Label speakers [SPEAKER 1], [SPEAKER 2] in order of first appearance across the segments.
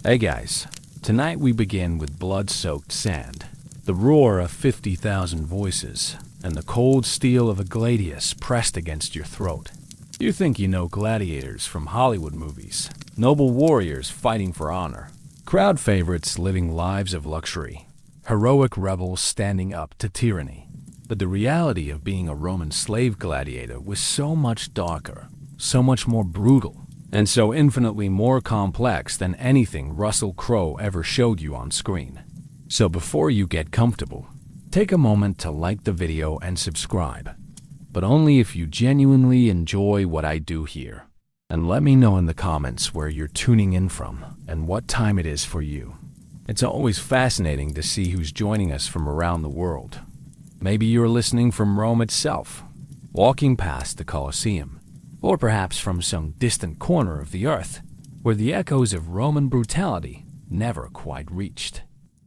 [SPEAKER 1] Hey guys, tonight we begin with blood-soaked sand, the roar of 50,000 voices, and the cold steel of a gladius pressed against your throat. You think you know gladiators from Hollywood movies, noble warriors fighting for honor, crowd favorites living lives of luxury, heroic rebels standing up to tyranny. But the reality of being a Roman slave gladiator was so much darker, so much more brutal, and so infinitely more complex than anything Russell Crowe ever showed you on screen. So before you get comfortable, take a moment to like the video and subscribe, but only if you genuinely enjoy what I do here. And let me know in the comments where you're tuning in from and what time it is for you. It's always fascinating to see who's joining us from around the world. Maybe you're listening from Rome itself, walking past the Colosseum, or perhaps from some distant corner of the earth, where the echoes of Roman brutality never quite reached.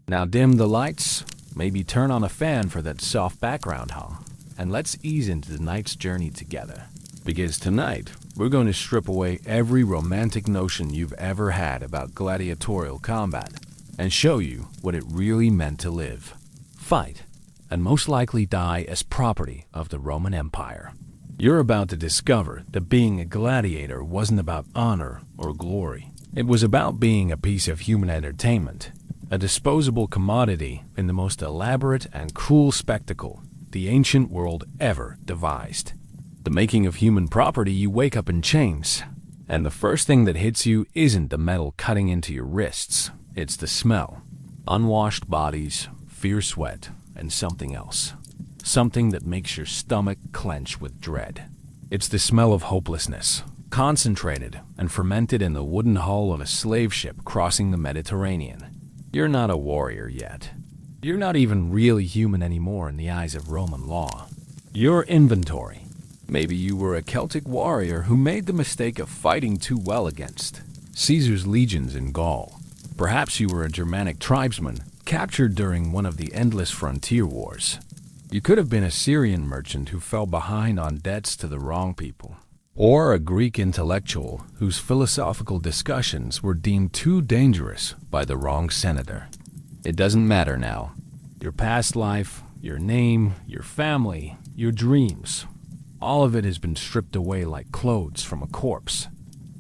[SPEAKER 1] Now dim the lights, maybe turn on a fan for that soft background hum, and let's ease into tonight's journey together. Because tonight, we're going to strip away every romantic notion you've ever had about gladiatorial combat, and show you what it really meant to live, fight, and most likely die as property of the Roman Empire. You're about to discover that being a gladiator wasn't about honor or glory. It was about being a piece of human entertainment, a disposable commodity in the most elaborate and cruel spectacle the ancient world ever devised. The making of human property. You wake up in chains, and the first thing that hits you isn't the metal cutting into your wrists, it's the smell. Unwashed bodies, fierce sweat, and something else. Something that makes your stomach clench with dread. It's the smell of hopelessness, concentrated and fermented in the wooden hull of a slave ship crossing the Mediterranean. You're not a warrior yet. You're not even really human anymore in the eyes of Roman law. You're inventory. Maybe you were a Celtic warrior who made the mistake of fighting too well against Caesar's legions in Gaul. Perhaps you were a Germanic tribesman captured during one of the endless frontier wars. You could have been a Syrian merchant who fell behind on debts to the wrong people, or a Greek intellectual whose philosophical discussions were deemed too dangerous by the wrong senator. It doesn't matter now. Your past life, your name, your family, your dreams, all of it has been stripped away like clothes from a corpse.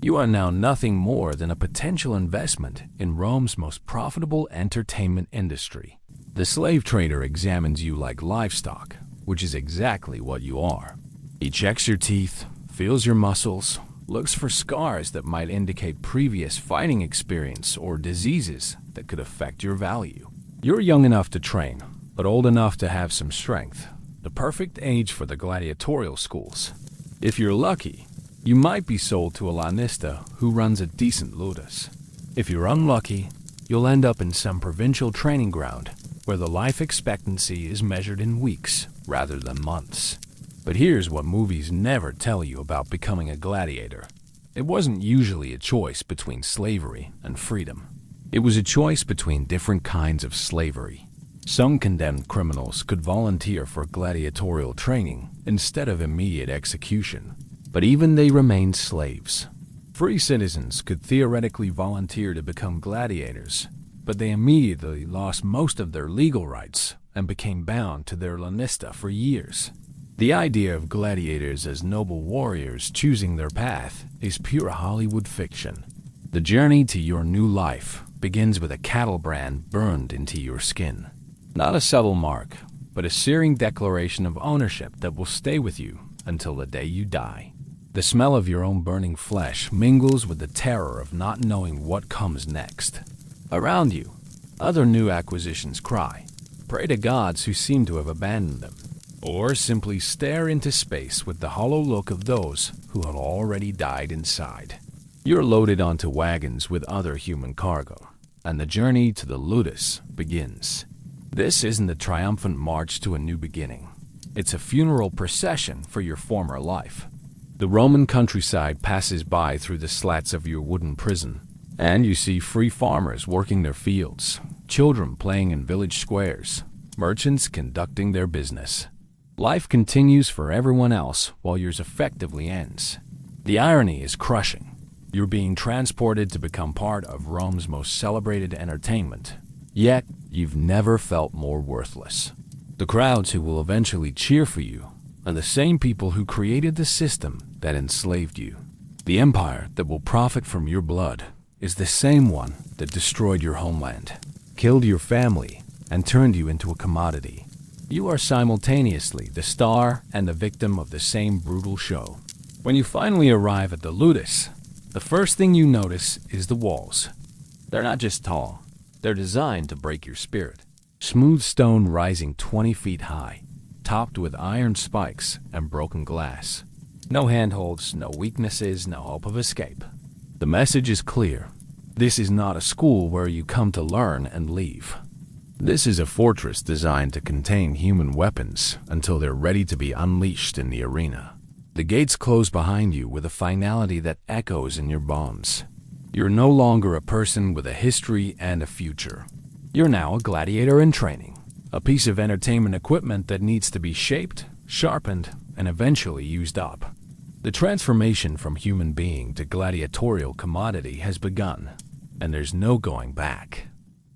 [SPEAKER 1] You are now nothing more than a potential investment in Rome's most profitable entertainment industry. The slave trader examines you like livestock, which is exactly what you are. He checks your teeth, feels your muscles, looks for scars that might indicate previous fighting experience or diseases that could affect your value. You're young enough to train, but old enough to have some strength, the perfect age for the gladiatorial schools. If you're lucky, you might be sold to a lanista who runs a decent ludus. If you're unlucky, you'll end up in some provincial training ground where the life expectancy is measured in weeks rather than months. But here's what movies never tell you about becoming a gladiator. It wasn't usually a choice between slavery and freedom. It was a choice between different kinds of slavery. Some condemned criminals could volunteer for gladiatorial training instead of immediate execution, but even they remained slaves. Free citizens could theoretically volunteer to become gladiators, but they immediately lost most of their legal rights and became bound to their lanista for years. The idea of gladiators as noble warriors choosing their path is pure Hollywood fiction. The journey to your new life begins with a cattle brand burned into your skin. Not a subtle mark, but a searing declaration of ownership that will stay with you until the day you die. The smell of your own burning flesh mingles with the terror of not knowing what comes next. Around you, other new acquisitions cry, pray to gods who seem to have abandoned them, or simply stare into space with the hollow look of those who have already died inside. You're loaded onto wagons with other human cargo, and the journey to the ludus begins. This isn't a triumphant march to a new beginning. It's a funeral procession for your former life. The Roman countryside passes by through the slats of your wooden prison, and you see free farmers working their fields, children playing in village squares, merchants conducting their business. Life continues for everyone else while yours effectively ends. The irony is crushing. You're being transported to become part of Rome's most celebrated entertainment. Yet, you've never felt more worthless. The crowds who will eventually cheer for you are the same people who created the system that enslaved you. The empire that will profit from your blood is the same one that destroyed your homeland, killed your family, and turned you into a commodity. You are simultaneously the star and the victim of the same brutal show. When you finally arrive at the Ludus, the first thing you notice is the walls. They're not just tall, they're designed to break your spirit. Smooth stone rising 20 feet high, topped with iron spikes and broken glass. No handholds, no weaknesses, no hope of escape. The message is clear. This is not a school where you come to learn and leave. This is a fortress designed to contain human weapons until they're ready to be unleashed in the arena. The gates close behind you with a finality that echoes in your bones. You're no longer a person with a history and a future. You're now a gladiator in training, a piece of entertainment equipment that needs to be shaped, sharpened, and eventually used up. The transformation from human being to gladiatorial commodity has begun, and there's no going back.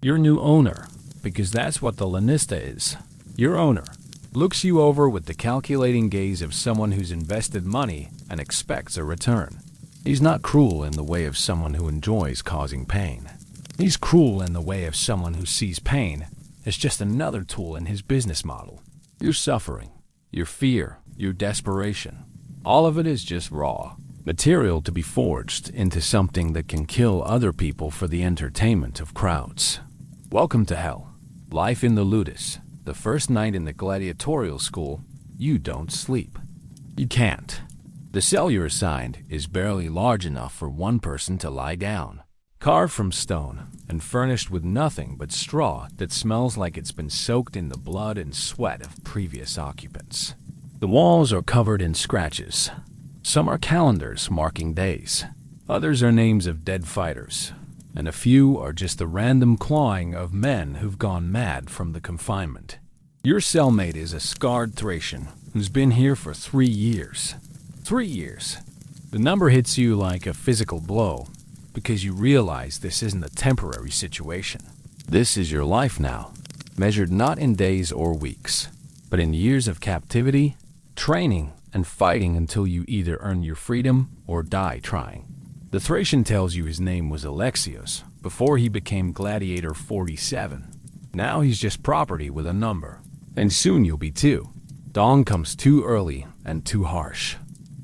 [SPEAKER 1] Your new owner, because that's what the lanista is, your owner, looks you over with the calculating gaze of someone who's invested money and expects a return. He's not cruel in the way of someone who enjoys causing pain. He's cruel in the way of someone who sees pain as just another tool in his business model. Your suffering, your fear, your desperation, all of it is just raw material to be forged into something that can kill other people for the entertainment of crowds. Welcome to hell. Life in the Ludus. The first night in the gladiatorial school, you don't sleep. You can't. The cell you're assigned is barely large enough for one person to lie down. Carved from stone and furnished with nothing but straw that smells like it's been soaked in the blood and sweat of previous occupants. The walls are covered in scratches. Some are calendars marking days. Others are names of dead fighters. And a few are just the random clawing of men who've gone mad from the confinement. Your cellmate is a scarred Thracian who's been here for 3 years. 3 years. The number hits you like a physical blow because you realize this isn't a temporary situation. This is your life now, measured not in days or weeks, but in years of captivity, training, and fighting until you either earn your freedom or die trying. The Thracian tells you his name was Alexios before he became Gladiator 47. Now he's just property with a number, and soon you'll be too. Dawn comes too early and too harsh.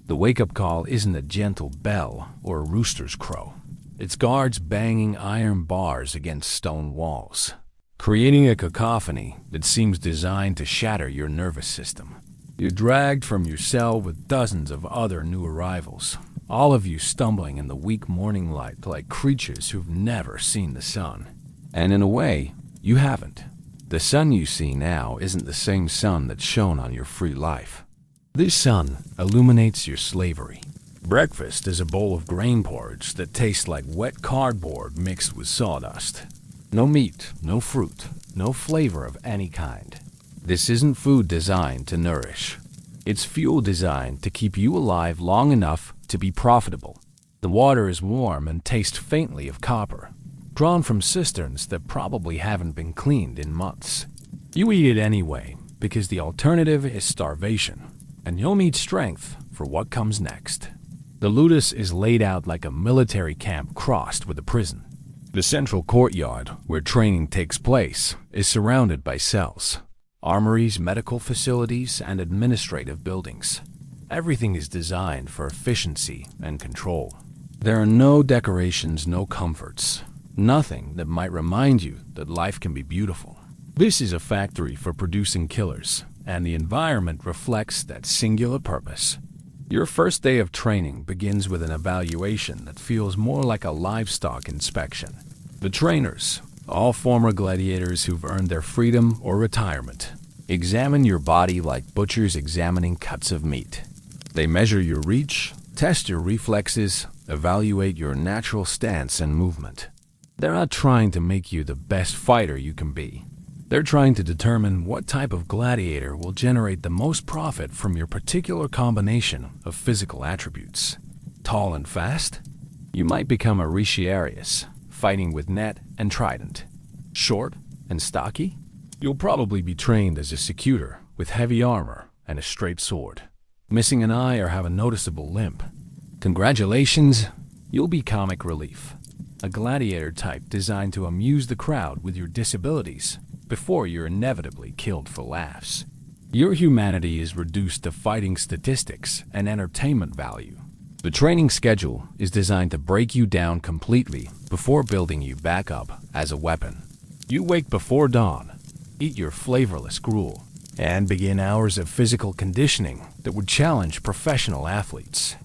[SPEAKER 1] The wake-up call isn't a gentle bell or a rooster's crow. It's guards banging iron bars against stone walls, creating a cacophony that seems designed to shatter your nervous system. You're dragged from your cell with dozens of other new arrivals, all of you stumbling in the weak morning light like creatures who've never seen the sun. And in a way, you haven't. The sun you see now isn't the same sun that shone on your free life. This sun illuminates your slavery. Breakfast is a bowl of grain porridge that tastes like wet cardboard mixed with sawdust. No meat, no fruit, no flavor of any kind. This isn't food designed to nourish. It's fuel designed to keep you alive long enough to be profitable. The water is warm and tastes faintly of copper, drawn from cisterns that probably haven't been cleaned in months. You eat it anyway because the alternative is starvation, and you'll need strength for what comes next. The Ludus is laid out like a military camp crossed with a prison. The central courtyard, where training takes place, is surrounded by cells. Armories, medical facilities, and administrative buildings. Everything is designed for efficiency and control. There are no decorations, no comforts, nothing that might remind you that life can be beautiful. This is a factory for producing killers, and the environment reflects that singular purpose. Your first day of training begins with an evaluation that feels more like a livestock inspection. The trainers, all former gladiators who've earned their freedom or retirement, examine your body like butchers examining cuts of meat. They measure your reach, test your reflexes, evaluate your natural stance and movement. They're not trying to make you the best fighter you can be. They're trying to determine what type of gladiator will generate the most profit from your particular combination of physical attributes. Tall and fast? You might become a retiarius, fighting with net and trident. Short and stocky? You'll probably be trained as a secutor with heavy armor and a straight sword. Missing an eye or have a noticeable limp? Congratulations, you'll be comic relief. A gladiator type designed to amuse the crowd with your disabilities before you're inevitably killed for laughs. Your humanity is reduced to fighting statistics and entertainment value. The training schedule is designed to break you down completely before building you back up as a weapon. You wake before dawn, eat your flavorless gruel, and begin hours of physical conditioning that would challenge professional athletes.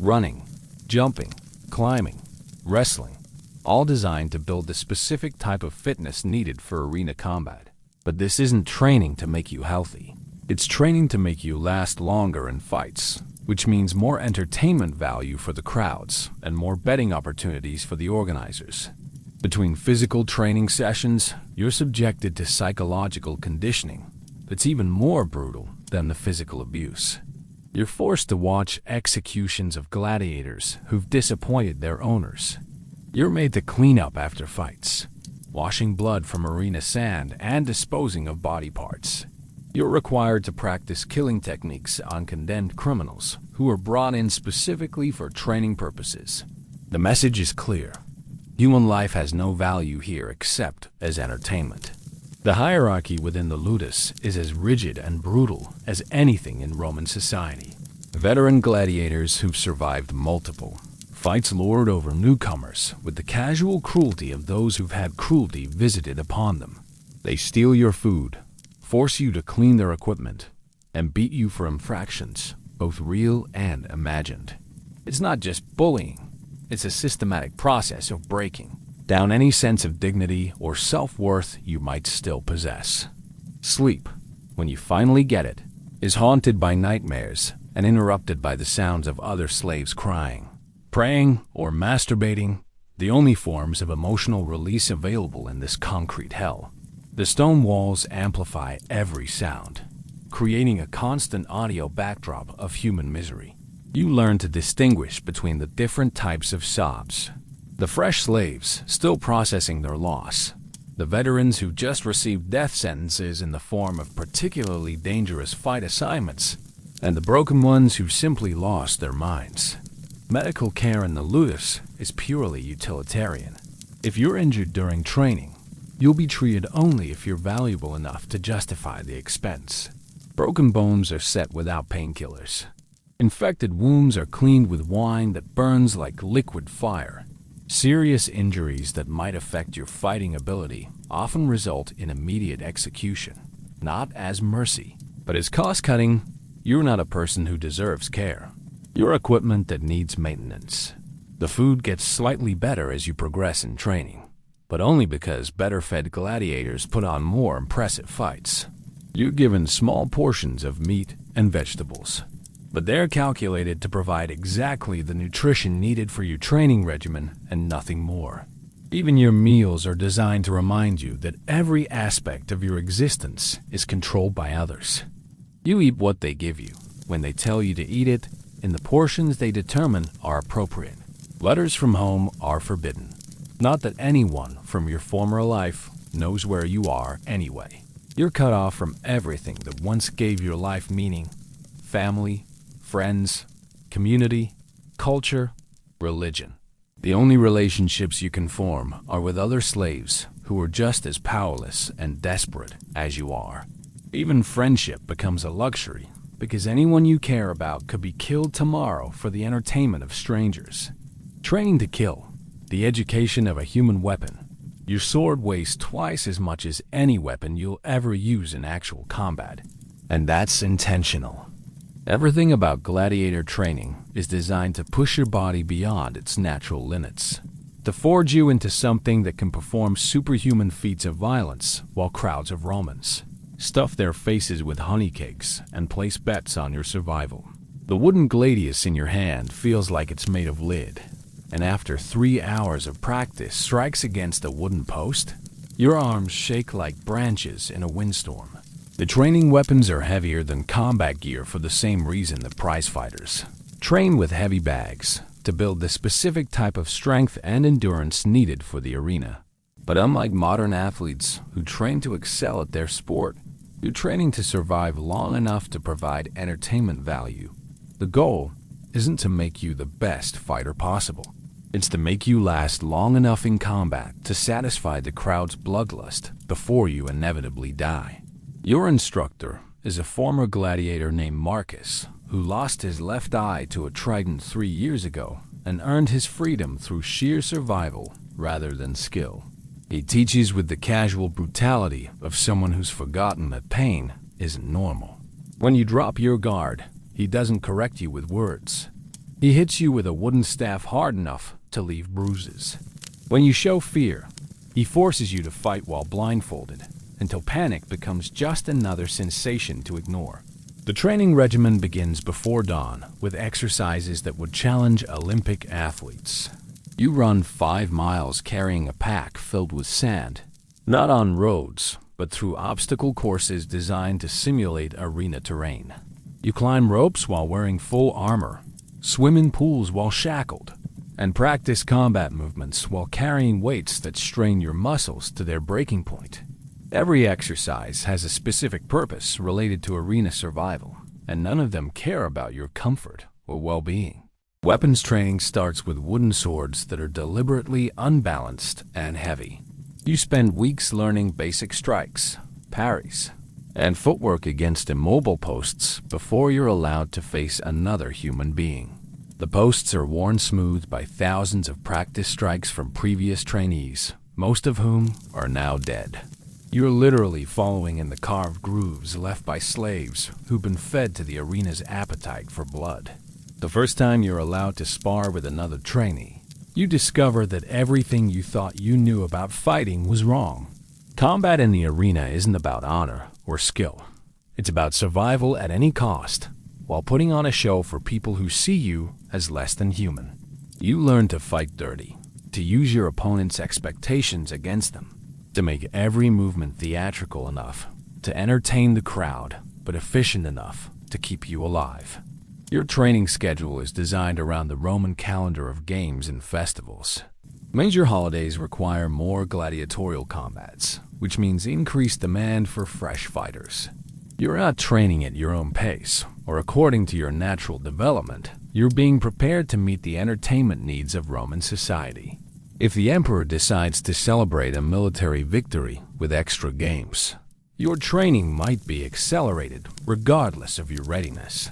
[SPEAKER 1] Running, jumping, climbing, wrestling, all designed to build the specific type of fitness needed for arena combat. But this isn't training to make you healthy. It's training to make you last longer in fights, which means more entertainment value for the crowds and more betting opportunities for the organizers. Between physical training sessions, you're subjected to psychological conditioning that's even more brutal than the physical abuse. You're forced to watch executions of gladiators who've disappointed their owners. You're made to clean up after fights, washing blood from arena sand and disposing of body parts. You're required to practice killing techniques on condemned criminals who are brought in specifically for training purposes. The message is clear. Human life has no value here except as entertainment. The hierarchy within the ludus is as rigid and brutal as anything in Roman society. Veteran gladiators who've survived multiple fights lord over newcomers with the casual cruelty of those who've had cruelty visited upon them. They steal your food, force you to clean their equipment, and beat you for infractions, both real and imagined. It's not just bullying, it's a systematic process of breaking down any sense of dignity or self-worth you might still possess. Sleep, when you finally get it, is haunted by nightmares and interrupted by the sounds of other slaves crying, praying, or masturbating, the only forms of emotional release available in this concrete hell. The stone walls amplify every sound, creating a constant audio backdrop of human misery. You learn to distinguish between the different types of sobs. The fresh slaves still processing their loss, the veterans who just received death sentences in the form of particularly dangerous fight assignments, and the broken ones who simply lost their minds. Medical care in the ludus is purely utilitarian. If you're injured during training, you'll be treated only if you're valuable enough to justify the expense. Broken bones are set without painkillers. Infected wounds are cleaned with wine that burns like liquid fire. Serious injuries that might affect your fighting ability often result in immediate execution, not as mercy, but as cost-cutting. You're not a person who deserves care. You're equipment that needs maintenance. The food gets slightly better as you progress in training, but only because better-fed gladiators put on more impressive fights. You're given small portions of meat and vegetables, but they're calculated to provide exactly the nutrition needed for your training regimen and nothing more. Even your meals are designed to remind you that every aspect of your existence is controlled by others. You eat what they give you, when they tell you to eat it, in the portions they determine are appropriate. Letters from home are forbidden. Not that anyone from your former life knows where you are anyway. You're cut off from everything that once gave your life meaning: family, friends, community, culture, religion. The only relationships you can form are with other slaves who are just as powerless and desperate as you are. Even friendship becomes a luxury because anyone you care about could be killed tomorrow for the entertainment of strangers. Training to kill, the education of a human weapon. Your sword weighs twice as much as any weapon you'll ever use in actual combat. And that's intentional. Everything about gladiator training is designed to push your body beyond its natural limits, to forge you into something that can perform superhuman feats of violence while crowds of Romans stuff their faces with honey cakes and place bets on your survival. The wooden gladius in your hand feels like it's made of lead, and after 3 hours of practice strikes against a wooden post, your arms shake like branches in a windstorm. The training weapons are heavier than combat gear for the same reason that prize fighters train with heavy bags, to build the specific type of strength and endurance needed for the arena. But unlike modern athletes who train to excel at their sport, you're training to survive long enough to provide entertainment value. The goal isn't to make you the best fighter possible. It's to make you last long enough in combat to satisfy the crowd's bloodlust before you inevitably die. Your instructor is a former gladiator named Marcus, who lost his left eye to a trident 3 years ago and earned his freedom through sheer survival rather than skill. He teaches with the casual brutality of someone who's forgotten that pain isn't normal. When you drop your guard, he doesn't correct you with words. He hits you with a wooden staff hard enough to leave bruises. When you show fear, he forces you to fight while blindfolded, until panic becomes just another sensation to ignore. The training regimen begins before dawn with exercises that would challenge Olympic athletes. You run 5 miles carrying a pack filled with sand, not on roads, but through obstacle courses designed to simulate arena terrain. You climb ropes while wearing full armor, swim in pools while shackled, and practice combat movements while carrying weights that strain your muscles to their breaking point. Every exercise has a specific purpose related to arena survival, and none of them care about your comfort or well-being. Weapons training starts with wooden swords that are deliberately unbalanced and heavy. You spend weeks learning basic strikes, parries, and footwork against immobile posts before you're allowed to face another human being. The posts are worn smooth by thousands of practice strikes from previous trainees, most of whom are now dead. You're literally following in the carved grooves left by slaves who've been fed to the arena's appetite for blood. The first time you're allowed to spar with another trainee, you discover that everything you thought you knew about fighting was wrong. Combat in the arena isn't about honor or skill. It's about survival at any cost, while putting on a show for people who see you as less than human. You learn to fight dirty, to use your opponent's expectations against them, to make every movement theatrical enough to entertain the crowd, but efficient enough to keep you alive. Your training schedule is designed around the Roman calendar of games and festivals. Major holidays require more gladiatorial combats, which means increased demand for fresh fighters. You're not training at your own pace or according to your natural development. You're being prepared to meet the entertainment needs of Roman society. If the emperor decides to celebrate a military victory with extra games, your training might be accelerated regardless of your readiness.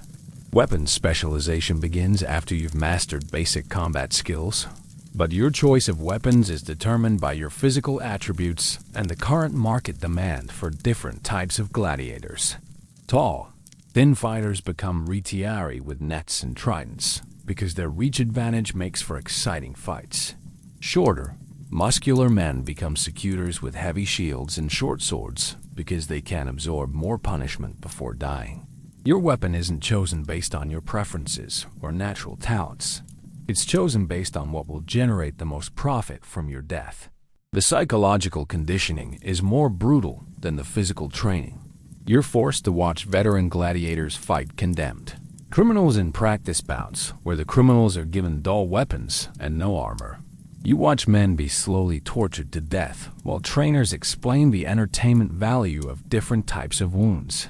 [SPEAKER 1] Weapons specialization begins after you've mastered basic combat skills, but your choice of weapons is determined by your physical attributes and the current market demand for different types of gladiators. Tall, thin fighters become retiari with nets and tridents because their reach advantage makes for exciting fights. Shorter, muscular men become secutors with heavy shields and short swords because they can absorb more punishment before dying. Your weapon isn't chosen based on your preferences or natural talents. It's chosen based on what will generate the most profit from your death. The psychological conditioning is more brutal than the physical training. You're forced to watch veteran gladiators fight condemned. Criminals in practice bouts, where the criminals are given dull weapons and no armor. You watch men be slowly tortured to death while trainers explain the entertainment value of different types of wounds.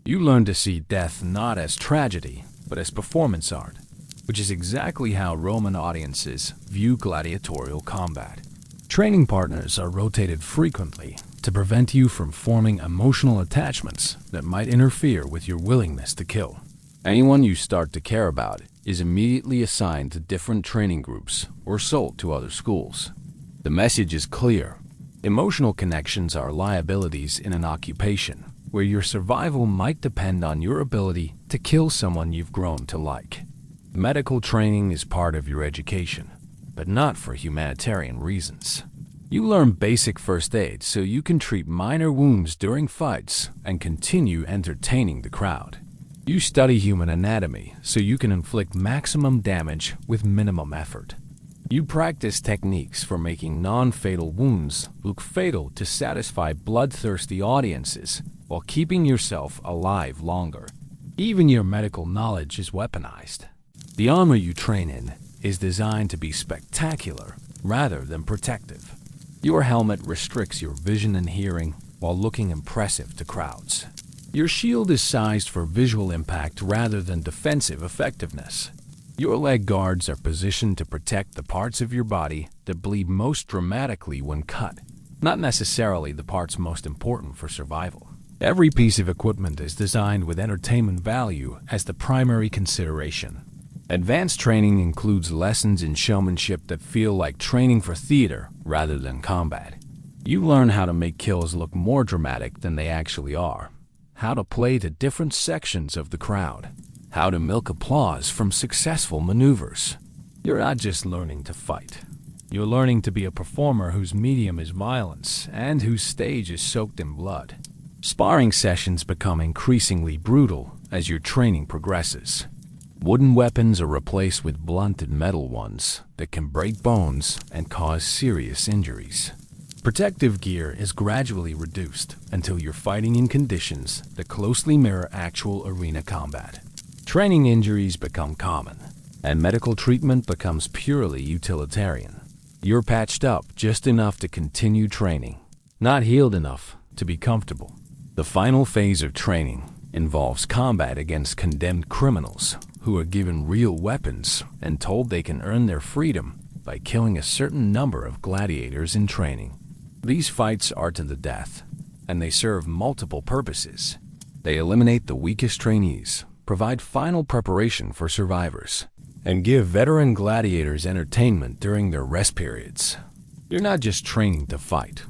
[SPEAKER 1] You learn to see death not as tragedy, but as performance art, which is exactly how Roman audiences view gladiatorial combat. Training partners are rotated frequently to prevent you from forming emotional attachments that might interfere with your willingness to kill. Anyone you start to care about is immediately assigned to different training groups or sold to other schools. The message is clear. Emotional connections are liabilities in an occupation where your survival might depend on your ability to kill someone you've grown to like. Medical training is part of your education, but not for humanitarian reasons. You learn basic first aid so you can treat minor wounds during fights and continue entertaining the crowd. You study human anatomy so you can inflict maximum damage with minimum effort. You practice techniques for making non-fatal wounds look fatal to satisfy bloodthirsty audiences while keeping yourself alive longer. Even your medical knowledge is weaponized. The armor you train in is designed to be spectacular rather than protective. Your helmet restricts your vision and hearing while looking impressive to crowds. Your shield is sized for visual impact rather than defensive effectiveness. Your leg guards are positioned to protect the parts of your body that bleed most dramatically when cut, not necessarily the parts most important for survival. Every piece of equipment is designed with entertainment value as the primary consideration. Advanced training includes lessons in showmanship that feel like training for theater rather than combat. You learn how to make kills look more dramatic than they actually are, how to play to different sections of the crowd, how to milk applause from successful maneuvers. You're not just learning to fight. You're learning to be a performer whose medium is violence and whose stage is soaked in blood. Sparring sessions become increasingly brutal as your training progresses. Wooden weapons are replaced with blunted metal ones that can break bones and cause serious injuries. Protective gear is gradually reduced until you're fighting in conditions that closely mirror actual arena combat. Training injuries become common, and medical treatment becomes purely utilitarian. You're patched up just enough to continue training, not healed enough to be comfortable. The final phase of training involves combat against condemned criminals who are given real weapons and told they can earn their freedom by killing a certain number of gladiators in training. These fights are to the death, and they serve multiple purposes. They eliminate the weakest trainees, provide final preparation for survivors, and give veteran gladiators entertainment during their rest periods. You're not just training to fight.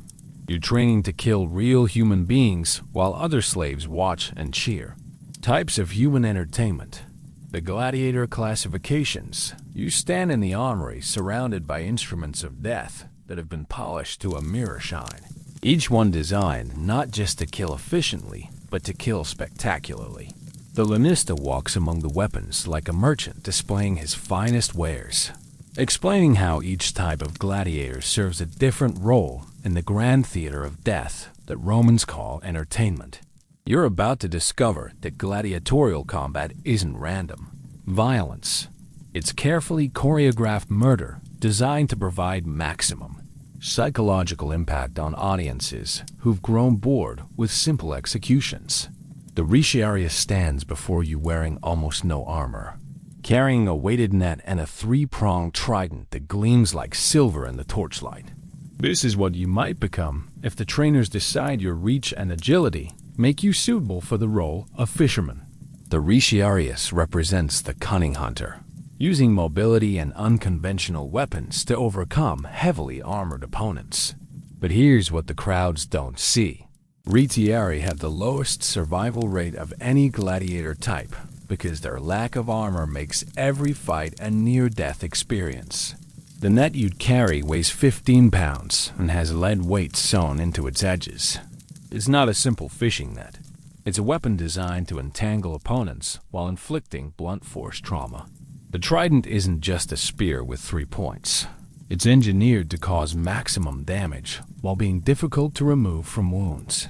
[SPEAKER 1] You're training to kill real human beings while other slaves watch and cheer. Types of human entertainment. The gladiator classifications. You stand in the armory surrounded by instruments of death that have been polished to a mirror shine. Each one designed not just to kill efficiently, but to kill spectacularly. The lanista walks among the weapons like a merchant displaying his finest wares, explaining how each type of gladiator serves a different role in the grand theater of death that Romans call entertainment. You're about to discover that gladiatorial combat isn't random violence. It's carefully choreographed murder designed to provide maximum psychological impact on audiences who've grown bored with simple executions. The Retiarius stands before you wearing almost no armor, carrying a weighted net and a three-pronged trident that gleams like silver in the torchlight. This is what you might become if the trainers decide your reach and agility make you suitable for the role of fisherman. The Retiarius represents the cunning hunter, using mobility and unconventional weapons to overcome heavily armored opponents. But here's what the crowds don't see. Retiari have the lowest survival rate of any gladiator type because their lack of armor makes every fight a near-death experience. The net you'd carry weighs 15 pounds and has lead weights sewn into its edges. It's not a simple fishing net. It's a weapon designed to entangle opponents while inflicting blunt force trauma. The trident isn't just a spear with 3 points. It's engineered to cause maximum damage while being difficult to remove from wounds.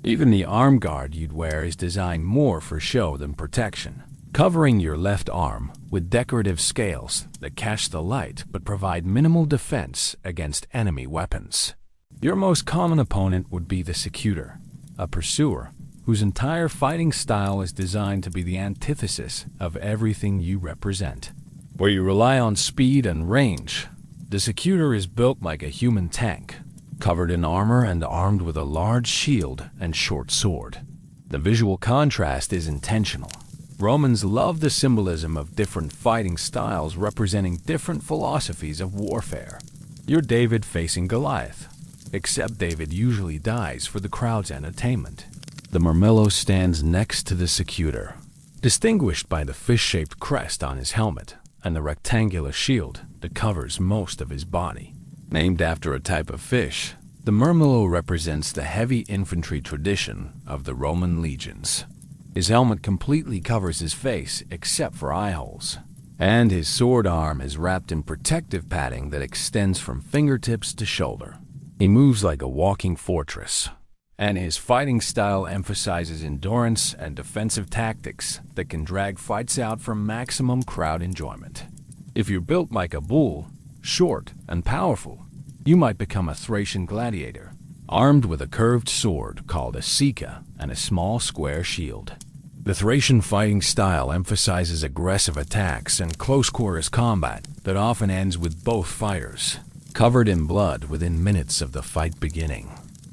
[SPEAKER 1] Even the arm guard you'd wear is designed more for show than protection, covering your left arm with decorative scales that catch the light but provide minimal defense against enemy weapons. Your most common opponent would be the secutor, a pursuer whose entire fighting style is designed to be the antithesis of everything you represent. Where you rely on speed and range, the secutor is built like a human tank, covered in armor and armed with a large shield and short sword. The visual contrast is intentional. Romans loved the symbolism of different fighting styles representing different philosophies of warfare. You're David facing Goliath, except David usually dies for the crowd's entertainment. The Murmillo stands next to the secutor, distinguished by the fish-shaped crest on his helmet and the rectangular shield that covers most of his body. Named after a type of fish, the Murmillo represents the heavy infantry tradition of the Roman legions. His helmet completely covers his face except for eye holes, and his sword arm is wrapped in protective padding that extends from fingertips to shoulder. He moves like a walking fortress, and his fighting style emphasizes endurance and defensive tactics that can drag fights out for maximum crowd enjoyment. If you're built like a bull, short and powerful, you might become a Thracian gladiator, armed with a curved sword called a sika and a small square shield. The Thracian fighting style emphasizes aggressive attacks and close-quarters combat that often ends with both fighters covered in blood within minutes of the fight beginning.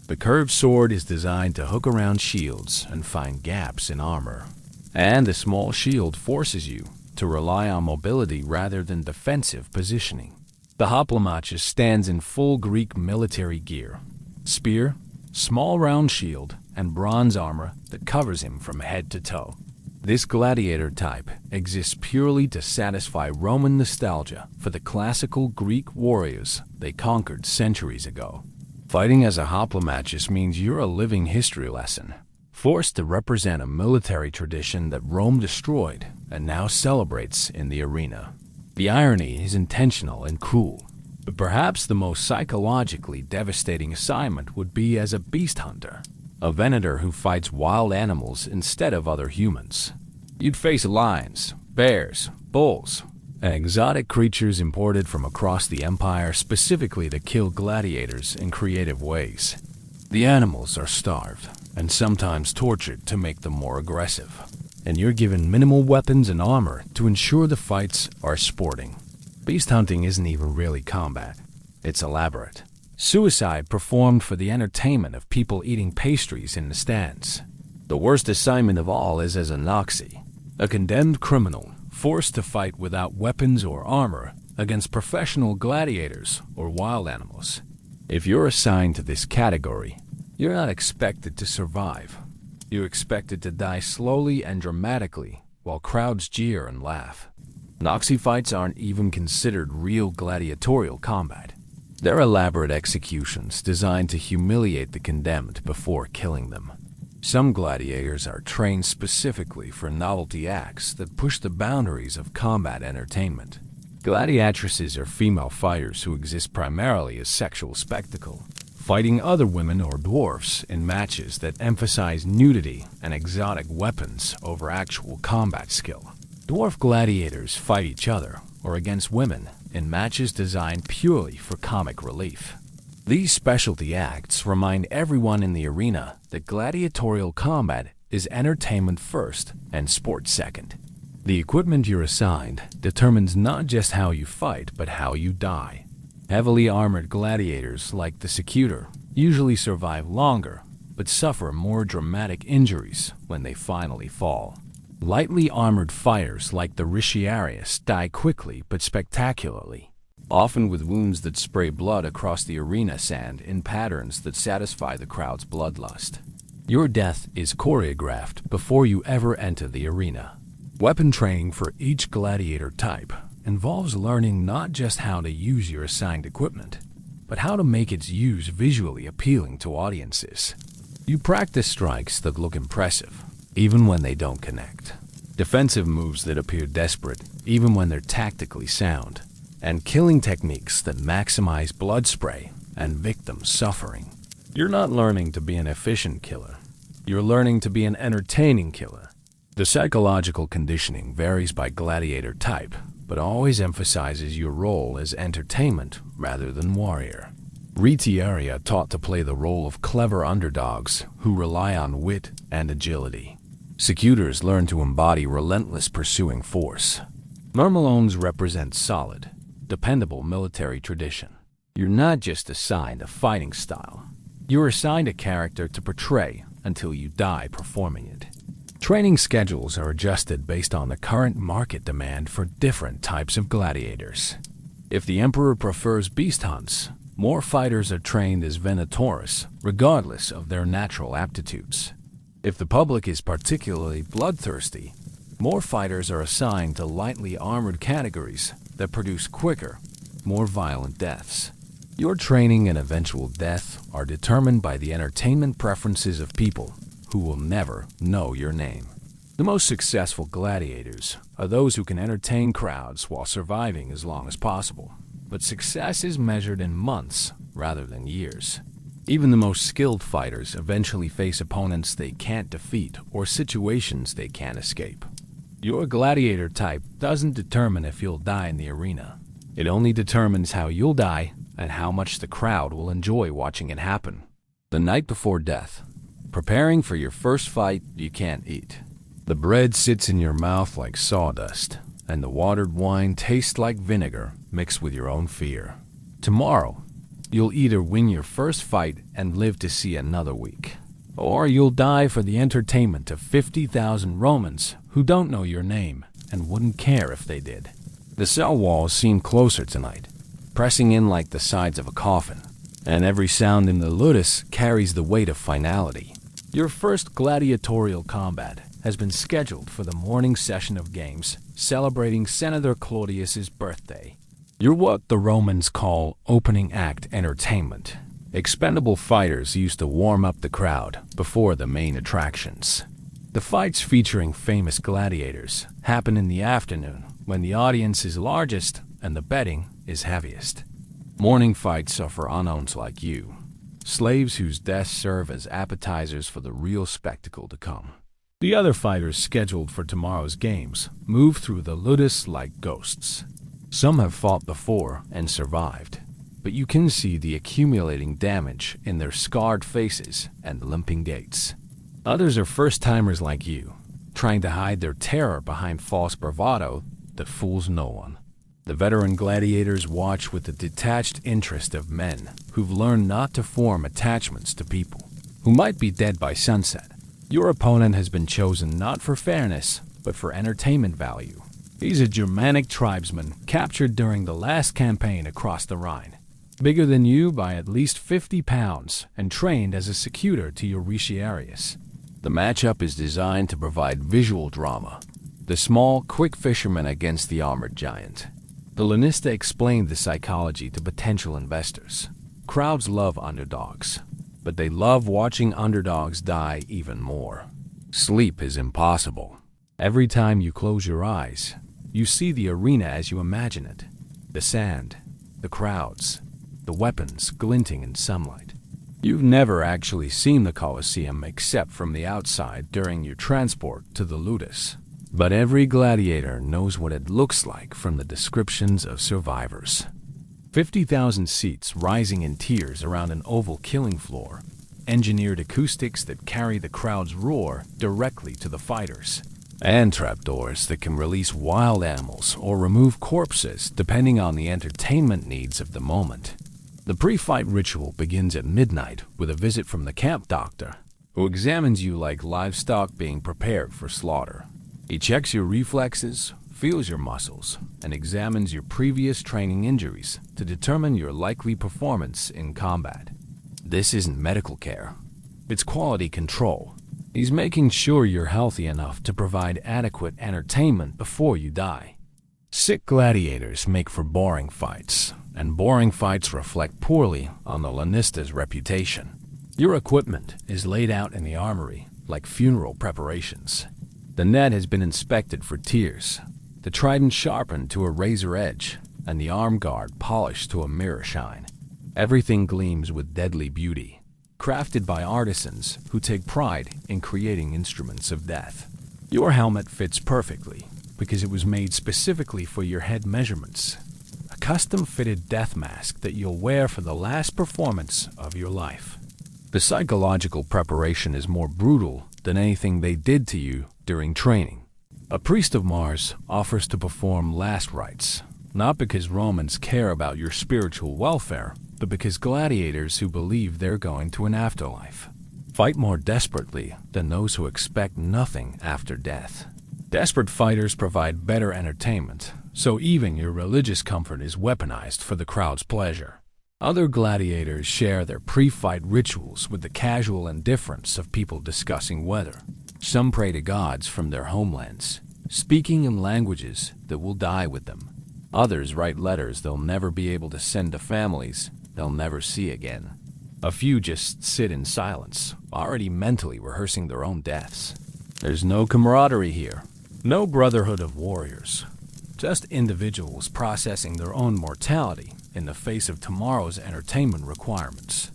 [SPEAKER 1] The curved sword is designed to hook around shields and find gaps in armor, and the small shield forces you to rely on mobility rather than defensive positioning. The hoplomachus stands in full Greek military gear: spear, small round shield, and bronze armor that covers him from head to toe. This gladiator type exists purely to satisfy Roman nostalgia for the classical Greek warriors they conquered centuries ago. Fighting as a hoplomachus means you're a living history lesson, forced to represent a military tradition that Rome destroyed and now celebrates in the arena. The irony is intentional and cruel, but perhaps the most psychologically devastating assignment would be as a beast hunter, a venator who fights wild animals instead of other humans. You'd face lions, bears, bulls, and exotic creatures imported from across the empire specifically to kill gladiators in creative ways. The animals are starved and sometimes tortured to make them more aggressive, and you're given minimal weapons and armor to ensure the fights are sporting. Beast hunting isn't even really combat. It's elaborate suicide performed for the entertainment of people eating pastries in the stands. The worst assignment of all is as a Nazi, a condemned criminal forced to fight without weapons or armor against professional gladiators or wild animals. If you're assigned to this category, you're not expected to survive. You're expected to die slowly and dramatically while crowds jeer and laugh. Nazi fights aren't even considered real gladiatorial combat. They're elaborate executions designed to humiliate the condemned before killing them. Some gladiators are trained specifically for novelty acts that push the boundaries of combat entertainment. Gladiatresses are female fighters who exist primarily as sexual spectacle, fighting other women or dwarfs in matches that emphasize nudity and exotic weapons over actual combat skill. Dwarf gladiators fight each other or against women in matches designed purely for comic relief. These specialty acts remind everyone in the arena that gladiatorial combat is entertainment first and sport second. The equipment you're assigned determines not just how you fight, but how you die. Heavily armored gladiators like the Secutor usually survive longer, but suffer more dramatic injuries when they finally fall. Lightly armored fighters like the Ricciarius die quickly but spectacularly, often with wounds that spray blood across the arena sand in patterns that satisfy the crowd's bloodlust. Your death is choreographed before you ever enter the arena. Weapon training for each gladiator type involves learning not just how to use your assigned equipment, but how to make its use visually appealing to audiences. You practice strikes that look impressive, even when they don't connect. Defensive moves that appear desperate, even when they're tactically sound. And killing techniques that maximize blood spray and victim suffering. You're not learning to be an efficient killer. You're learning to be an entertaining killer. The psychological conditioning varies by gladiator type, but always emphasizes your role as entertainment rather than warrior. Ricciari are taught to play the role of clever underdogs who rely on wit and agility. Secutors learn to embody relentless pursuing force. Murmelones represent solid, dependable military tradition. You're not just assigned a fighting style. You're assigned a character to portray until you die performing it. Training schedules are adjusted based on the current market demand for different types of gladiators. If the emperor prefers beast hunts, more fighters are trained as venatores, regardless of their natural aptitudes. If the public is particularly bloodthirsty, more fighters are assigned to lightly armored categories that produce quicker, more violent deaths. Your training and eventual death are determined by the entertainment preferences of people who will never know your name. The most successful gladiators are those who can entertain crowds while surviving as long as possible. But success is measured in months rather than years. Even the most skilled fighters eventually face opponents they can't defeat or situations they can't escape. Your gladiator type doesn't determine if you'll die in the arena. It only determines how you'll die and how much the crowd will enjoy watching it happen. The night before death, preparing for your first fight you can't eat. The bread sits in your mouth like sawdust, and the watered wine tastes like vinegar mixed with your own fear. Tomorrow, you'll either win your first fight and live to see another week, or you'll die for the entertainment of 50,000 Romans who don't know your name and wouldn't care if they did. The cell walls seem closer tonight, pressing in like the sides of a coffin, and every sound in the ludus carries the weight of finality. Your first gladiatorial combat has been scheduled for the morning session of games celebrating Senator Claudius's birthday. You're what the Romans call opening act entertainment. Expendable fighters used to warm up the crowd before the main attractions. The fights featuring famous gladiators happen in the afternoon when the audience is largest and the betting is heaviest. Morning fights are for unknowns like you, slaves whose deaths serve as appetizers for the real spectacle to come. The other fighters scheduled for tomorrow's games move through the ludus like ghosts. Some have fought before and survived, but you can see the accumulating damage in their scarred faces and limping gaits. Others are first-timers like you, trying to hide their terror behind false bravado that fools no one. The veteran gladiators watch with the detached interest of men who've learned not to form attachments to people, who might be dead by sunset. Your opponent has been chosen not for fairness, but for entertainment value. He's a Germanic tribesman captured during the last campaign across the Rhine. Bigger than you by at least 50 pounds and trained as a secutor to your Retiarius. The matchup is designed to provide visual drama. The small, quick fisherman against the armored giant. The Lanista explained the psychology to potential investors. Crowds love underdogs, but they love watching underdogs die even more. Sleep is impossible. Every time you close your eyes, you see the arena as you imagine it. The sand, the crowds, the weapons glinting in sunlight. You've never actually seen the Colosseum except from the outside during your transport to the ludus. But every gladiator knows what it looks like from the descriptions of survivors. 50,000 seats rising in tiers around an oval killing floor, engineered acoustics that carry the crowd's roar directly to the fighters, and trapdoors that can release wild animals or remove corpses depending on the entertainment needs of the moment. The pre-fight ritual begins at midnight with a visit from the camp doctor, who examines you like livestock being prepared for slaughter. He checks your reflexes, feels your muscles, and examines your previous training injuries to determine your likely performance in combat. This isn't medical care. It's quality control. He's making sure you're healthy enough to provide adequate entertainment before you die. Sick gladiators make for boring fights, and boring fights reflect poorly on the Lanista's reputation. Your equipment is laid out in the armory like funeral preparations. The net has been inspected for tears, the trident sharpened to a razor edge, and the arm guard polished to a mirror shine. Everything gleams with deadly beauty, crafted by artisans who take pride in creating instruments of death. Your helmet fits perfectly because it was made specifically for your head measurements. A custom-fitted death mask that you'll wear for the last performance of your life. The psychological preparation is more brutal than anything they did to you during training. A priest of Mars offers to perform last rites, not because Romans care about your spiritual welfare, but because gladiators who believe they're going to an afterlife fight more desperately than those who expect nothing after death. Desperate fighters provide better entertainment, so even your religious comfort is weaponized for the crowd's pleasure. Other gladiators share their pre-fight rituals with the casual indifference of people discussing weather. Some pray to gods from their homelands, speaking in languages that will die with them. Others write letters they'll never be able to send to families they'll never see again. A few just sit in silence, already mentally rehearsing their own deaths. There's no camaraderie here, no brotherhood of warriors, just individuals processing their own mortality in the face of tomorrow's entertainment requirements.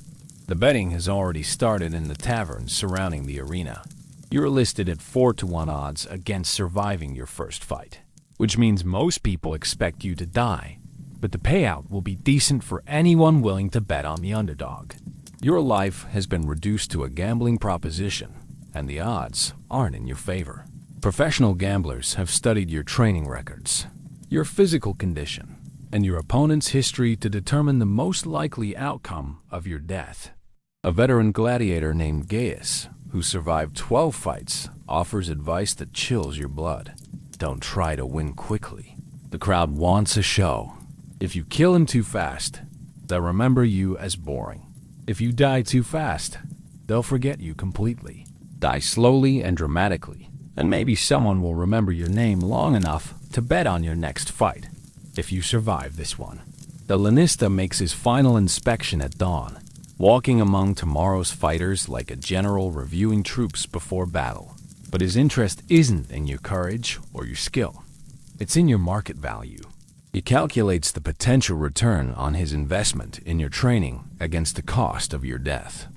[SPEAKER 1] The betting has already started in the taverns surrounding the arena. You're listed at 4-to-1 odds against surviving your first fight, which means most people expect you to die, but the payout will be decent for anyone willing to bet on the underdog. Your life has been reduced to a gambling proposition, and the odds aren't in your favor. Professional gamblers have studied your training records, your physical condition, and your opponent's history to determine the most likely outcome of your death. A veteran gladiator named Gaius, who survived 12 fights, offers advice that chills your blood. Don't try to win quickly. The crowd wants a show. If you kill him too fast, they'll remember you as boring. If you die too fast, they'll forget you completely. Die slowly and dramatically, and maybe someone will remember your name long enough to bet on your next fight. If you survive this one, the lanista makes his final inspection at dawn, walking among tomorrow's fighters like a general reviewing troops before battle. But his interest isn't in your courage or your skill. It's in your market value. He calculates the potential return on his investment in your training against the cost of your death.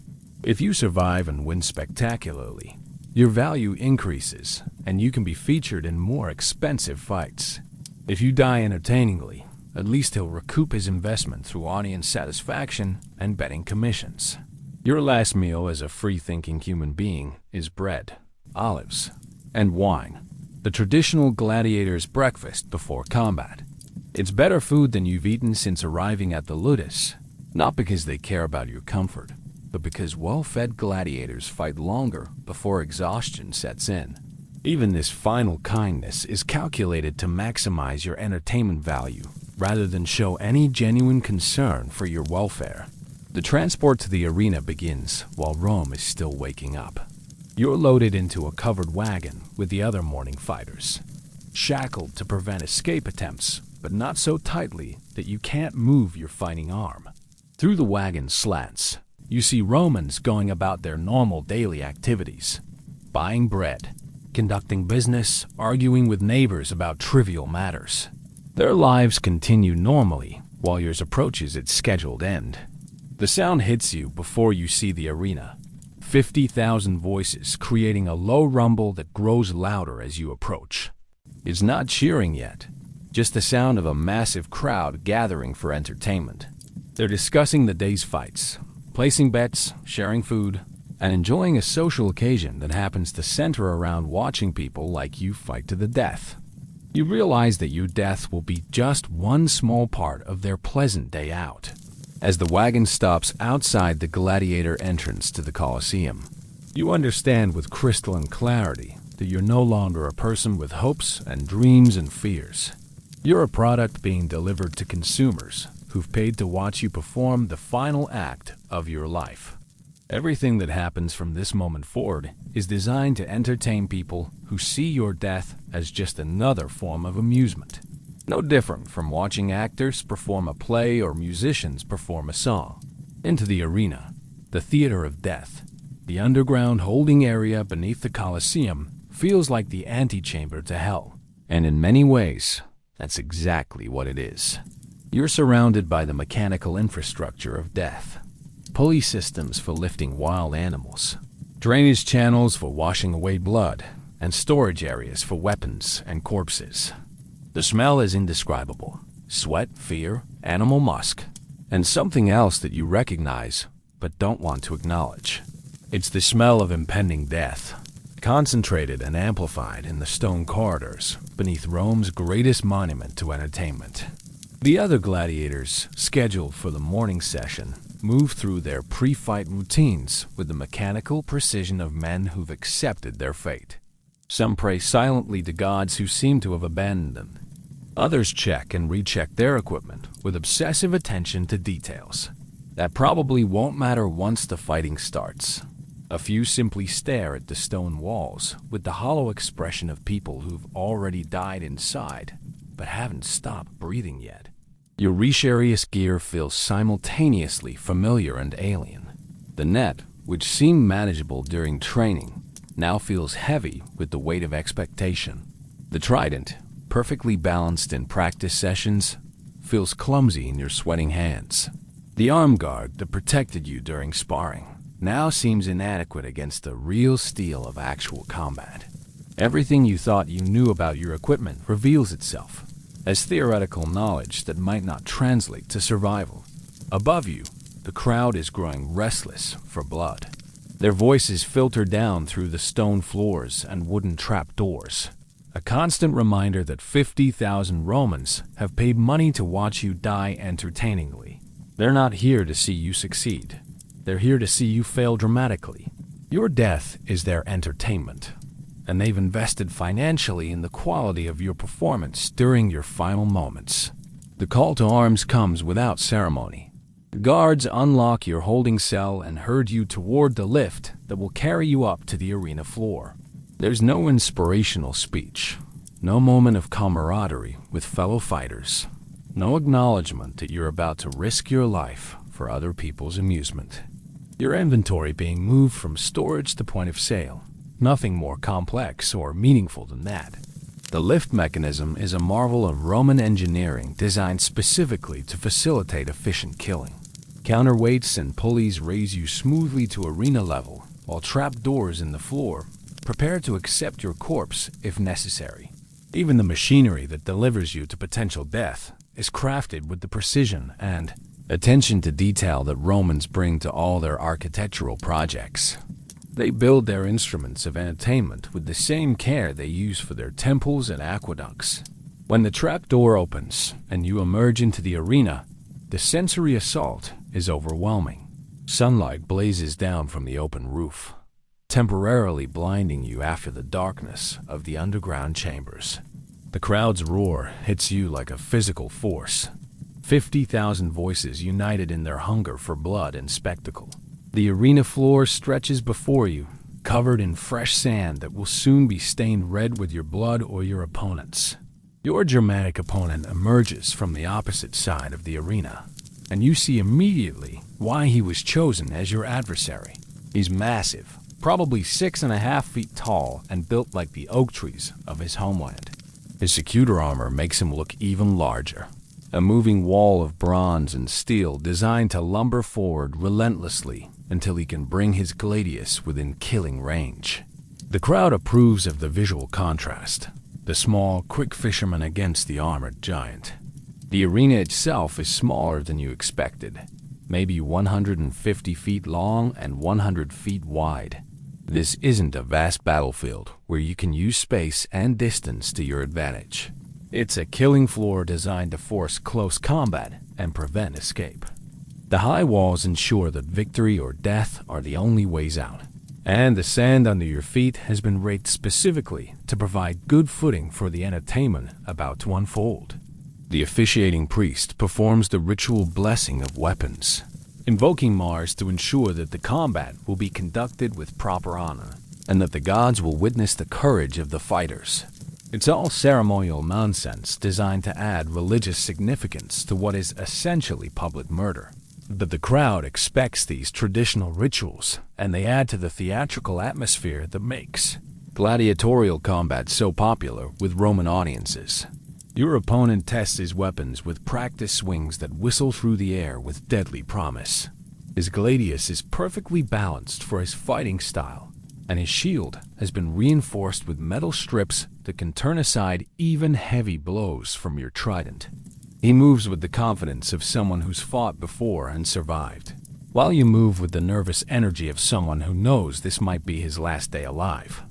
[SPEAKER 1] If you survive and win spectacularly, your value increases and you can be featured in more expensive fights. If you die entertainingly, at least he'll recoup his investment through audience satisfaction and betting commissions. Your last meal as a free-thinking human being is bread, olives, and wine, the traditional gladiator's breakfast before combat. It's better food than you've eaten since arriving at the ludus, not because they care about your comfort, but because well-fed gladiators fight longer before exhaustion sets in. Even this final kindness is calculated to maximize your entertainment value rather than show any genuine concern for your welfare. The transport to the arena begins while Rome is still waking up. You're loaded into a covered wagon with the other morning fighters, shackled to prevent escape attempts, but not so tightly that you can't move your fighting arm. Through the wagon slants, you see Romans going about their normal daily activities, buying bread, conducting business, arguing with neighbors about trivial matters. Their lives continue normally while yours approaches its scheduled end. The sound hits you before you see the arena. 50,000 voices creating a low rumble that grows louder as you approach. It's not cheering yet, just the sound of a massive crowd gathering for entertainment. They're discussing the day's fights, placing bets, sharing food, and enjoying a social occasion that happens to center around watching people like you fight to the death. You realize that your death will be just one small part of their pleasant day out. As the wagon stops outside the gladiator entrance to the Colosseum, you understand with crystalline clarity that you're no longer a person with hopes and dreams and fears. You're a product being delivered to consumers who've paid to watch you perform the final act of your life. Everything that happens from this moment forward is designed to entertain people who see your death as just another form of amusement. No different from watching actors perform a play or musicians perform a song. Into the arena, the theater of death, the underground holding area beneath the Colosseum feels like the antechamber to hell. And in many ways, that's exactly what it is. You're surrounded by the mechanical infrastructure of death. Pulley systems for lifting wild animals, drainage channels for washing away blood, and storage areas for weapons and corpses. The smell is indescribable. Sweat, fear, animal musk, and something else that you recognize but don't want to acknowledge. It's the smell of impending death, concentrated and amplified in the stone corridors beneath Rome's greatest monument to entertainment. The other gladiators, scheduled for the morning session, move through their pre-fight routines with the mechanical precision of men who've accepted their fate. Some pray silently to gods who seem to have abandoned them. Others check and recheck their equipment with obsessive attention to details. That probably won't matter once the fighting starts. A few simply stare at the stone walls with the hollow expression of people who've already died inside, but haven't stopped breathing yet. Your Richarius gear feels simultaneously familiar and alien. The net, which seemed manageable during training, now feels heavy with the weight of expectation. The trident, perfectly balanced in practice sessions, feels clumsy in your sweating hands. The arm guard that protected you during sparring now seems inadequate against the real steel of actual combat. Everything you thought you knew about your equipment reveals itself as theoretical knowledge that might not translate to survival. Above you, the crowd is growing restless for blood. Their voices filter down through the stone floors and wooden trapdoors, a constant reminder that 50,000 Romans have paid money to watch you die entertainingly. They're not here to see you succeed. They're here to see you fail dramatically. Your death is their entertainment, and they've invested financially in the quality of your performance during your final moments. The call to arms comes without ceremony. The guards unlock your holding cell and herd you toward the lift that will carry you up to the arena floor. There's no inspirational speech, no moment of camaraderie with fellow fighters, no acknowledgement that you're about to risk your life for other people's amusement. Your inventory being moved from storage to point of sale. Nothing more complex or meaningful than that. The lift mechanism is a marvel of Roman engineering designed specifically to facilitate efficient killing. Counterweights and pulleys raise you smoothly to arena level, while trapdoors in the floor prepare to accept your corpse if necessary. Even the machinery that delivers you to potential death is crafted with the precision and attention to detail that Romans bring to all their architectural projects. They build their instruments of entertainment with the same care they use for their temples and aqueducts. When the trapdoor opens and you emerge into the arena, the sensory assault is overwhelming. Sunlight blazes down from the open roof, temporarily blinding you after the darkness of the underground chambers. The crowd's roar hits you like a physical force. 50,000 voices united in their hunger for blood and spectacle. The arena floor stretches before you, covered in fresh sand that will soon be stained red with your blood or your opponent's. Your Germanic opponent emerges from the opposite side of the arena, and you see immediately why he was chosen as your adversary. He's massive, probably 6.5 feet tall and built like the oak trees of his homeland. His secutor armor makes him look even larger, a moving wall of bronze and steel designed to lumber forward relentlessly until he can bring his gladius within killing range. The crowd approves of the visual contrast, the small, quick fisherman against the armored giant. The arena itself is smaller than you expected, maybe 150 feet long and 100 feet wide. This isn't a vast battlefield where you can use space and distance to your advantage. It's a killing floor designed to force close combat and prevent escape. The high walls ensure that victory or death are the only ways out, and the sand under your feet has been raked specifically to provide good footing for the entertainment about to unfold. The officiating priest performs the ritual blessing of weapons, invoking Mars to ensure that the combat will be conducted with proper honor, and that the gods will witness the courage of the fighters. It's all ceremonial nonsense designed to add religious significance to what is essentially public murder. But the crowd expects these traditional rituals, and they add to the theatrical atmosphere that makes gladiatorial combat so popular with Roman audiences. Your opponent tests his weapons with practice swings that whistle through the air with deadly promise. His gladius is perfectly balanced for his fighting style, and his shield has been reinforced with metal strips that can turn aside even heavy blows from your trident. He moves with the confidence of someone who's fought before and survived, while you move with the nervous energy of someone who knows this might be his last day alive.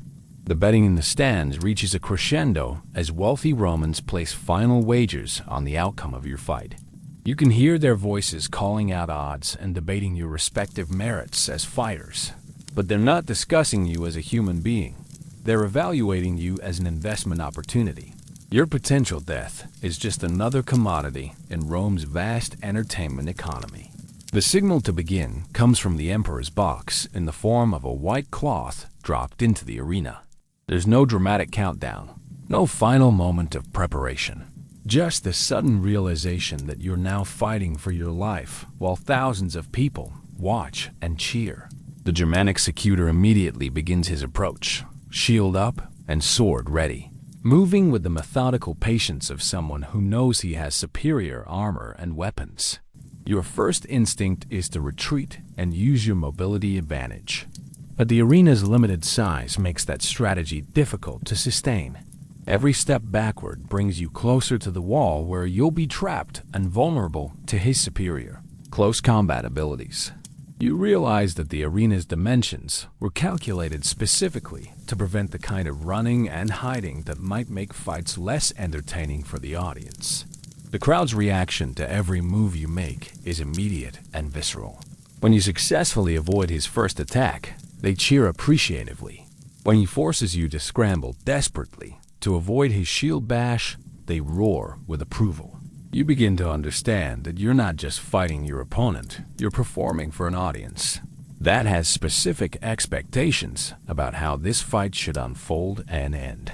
[SPEAKER 1] The betting in the stands reaches a crescendo as wealthy Romans place final wagers on the outcome of your fight. You can hear their voices calling out odds and debating your respective merits as fighters, but they're not discussing you as a human being. They're evaluating you as an investment opportunity. Your potential death is just another commodity in Rome's vast entertainment economy. The signal to begin comes from the emperor's box in the form of a white cloth dropped into the arena. There's no dramatic countdown, no final moment of preparation. Just the sudden realization that you're now fighting for your life while thousands of people watch and cheer. The Germanic secutor immediately begins his approach, shield up and sword ready, moving with the methodical patience of someone who knows he has superior armor and weapons. Your first instinct is to retreat and use your mobility advantage. But the arena's limited size makes that strategy difficult to sustain. Every step backward brings you closer to the wall where you'll be trapped and vulnerable to his superior close combat abilities. You realize that the arena's dimensions were calculated specifically to prevent the kind of running and hiding that might make fights less entertaining for the audience. The crowd's reaction to every move you make is immediate and visceral. When you successfully avoid his first attack, they cheer appreciatively. When he forces you to scramble desperately to avoid his shield bash, they roar with approval. You begin to understand that you're not just fighting your opponent, you're performing for an audience that has specific expectations about how this fight should unfold and end.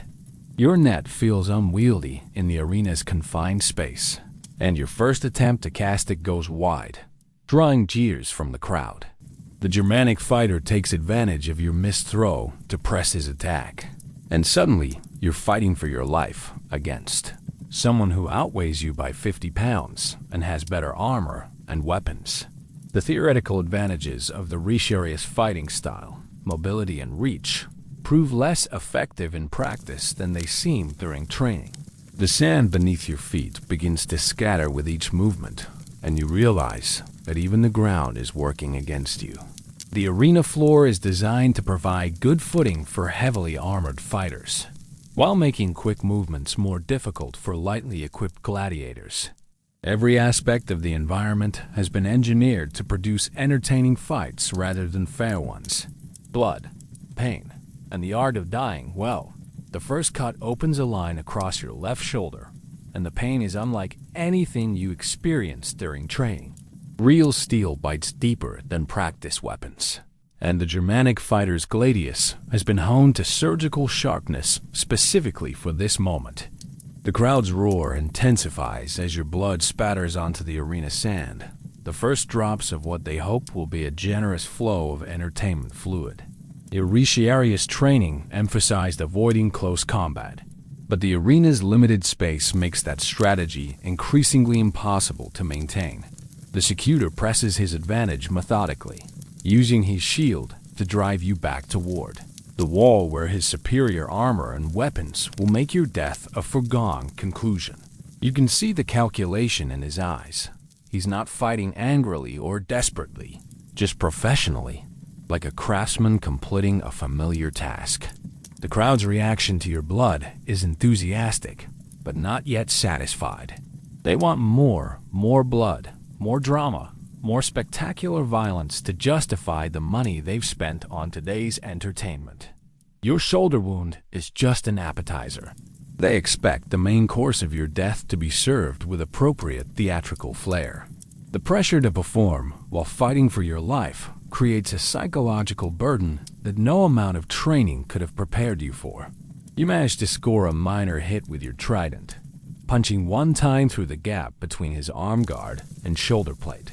[SPEAKER 1] Your net feels unwieldy in the arena's confined space, and your first attempt to cast it goes wide, drawing jeers from the crowd. The Germanic fighter takes advantage of your missed throw to press his attack, and suddenly you're fighting for your life against someone who outweighs you by 50 pounds and has better armor and weapons. The theoretical advantages of the Richelieu's fighting style, mobility and reach, prove less effective in practice than they seem during training. The sand beneath your feet begins to scatter with each movement, and you realize that even the ground is working against you. The arena floor is designed to provide good footing for heavily armored fighters, while making quick movements more difficult for lightly equipped gladiators. Every aspect of the environment has been engineered to produce entertaining fights rather than fair ones. Blood, pain, and the art of dying well. The first cut opens a line across your left shoulder, and the pain is unlike anything you experienced during training. Real steel bites deeper than practice weapons, and the Germanic fighter's gladius has been honed to surgical sharpness specifically for this moment. The crowd's roar intensifies as your blood spatters onto the arena sand, the first drops of what they hope will be a generous flow of entertainment fluid. Your Richelieu's training emphasized avoiding close combat, but the arena's limited space makes that strategy increasingly impossible to maintain. The Secutor presses his advantage methodically, using his shield to drive you back toward the wall where his superior armor and weapons will make your death a foregone conclusion. You can see the calculation in his eyes. He's not fighting angrily or desperately, just professionally, like a craftsman completing a familiar task. The crowd's reaction to your blood is enthusiastic, but not yet satisfied. They want more blood, more drama, more spectacular violence to justify the money they've spent on today's entertainment. Your shoulder wound is just an appetizer. They expect the main course of your death to be served with appropriate theatrical flair. The pressure to perform while fighting for your life creates a psychological burden that no amount of training could have prepared you for. You manage to score a minor hit with your trident, punching one time through the gap between his arm guard and shoulder plate.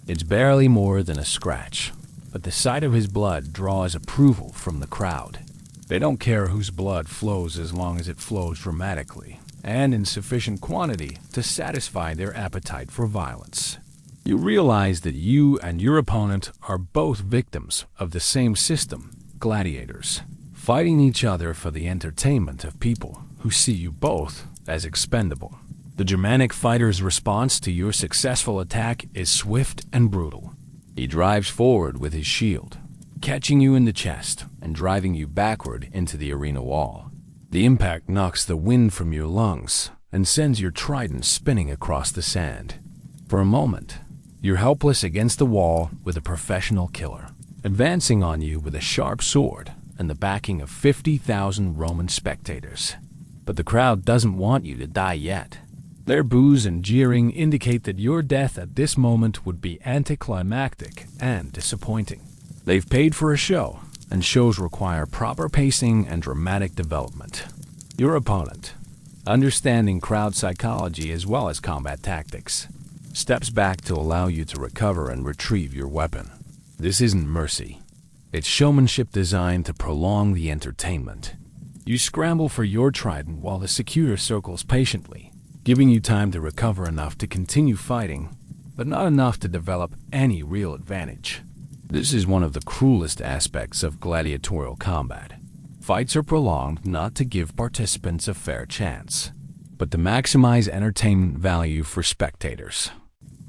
[SPEAKER 1] It's barely more than a scratch, but the sight of his blood draws approval from the crowd. They don't care whose blood flows as long as it flows dramatically and in sufficient quantity to satisfy their appetite for violence. You realize that you and your opponent are both victims of the same system, gladiators, fighting each other for the entertainment of people who see you both as expendable. The Germanic fighter's response to your successful attack is swift and brutal. He drives forward with his shield, catching you in the chest and driving you backward into the arena wall. The impact knocks the wind from your lungs and sends your trident spinning across the sand. For a moment, you're helpless against the wall with a professional killer, advancing on you with a sharp sword and the backing of 50,000 Roman spectators. But the crowd doesn't want you to die yet. Their boos and jeering indicate that your death at this moment would be anticlimactic and disappointing. They've paid for a show, and shows require proper pacing and dramatic development. Your opponent, understanding crowd psychology as well as combat tactics, steps back to allow you to recover and retrieve your weapon. This isn't mercy. It's showmanship designed to prolong the entertainment. You scramble for your trident while the Secutor circles patiently, giving you time to recover enough to continue fighting. but not enough to develop any real advantage. This is one of the cruelest aspects of gladiatorial combat. Fights are prolonged not to give participants a fair chance, but to maximize entertainment value for spectators.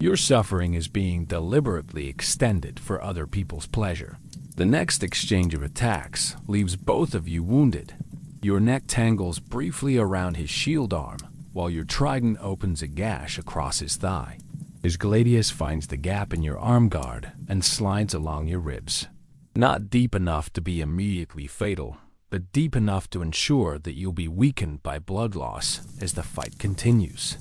[SPEAKER 1] Your suffering is being deliberately extended for other people's pleasure. The next exchange of attacks leaves both of you wounded. Your neck tangles briefly around his shield arm, while your trident opens a gash across his thigh. His gladius finds the gap in your arm guard and slides along your ribs. Not deep enough to be immediately fatal, but deep enough to ensure that you'll be weakened by blood loss as the fight continues.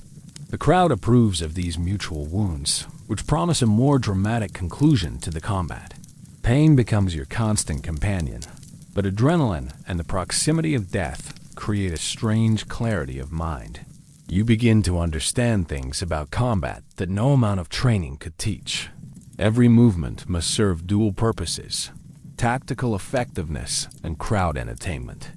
[SPEAKER 1] The crowd approves of these mutual wounds, which promise a more dramatic conclusion to the combat. Pain becomes your constant companion, but adrenaline and the proximity of death create a strange clarity of mind. You begin to understand things about combat that no amount of training could teach. Every movement must serve dual purposes: tactical effectiveness and crowd entertainment.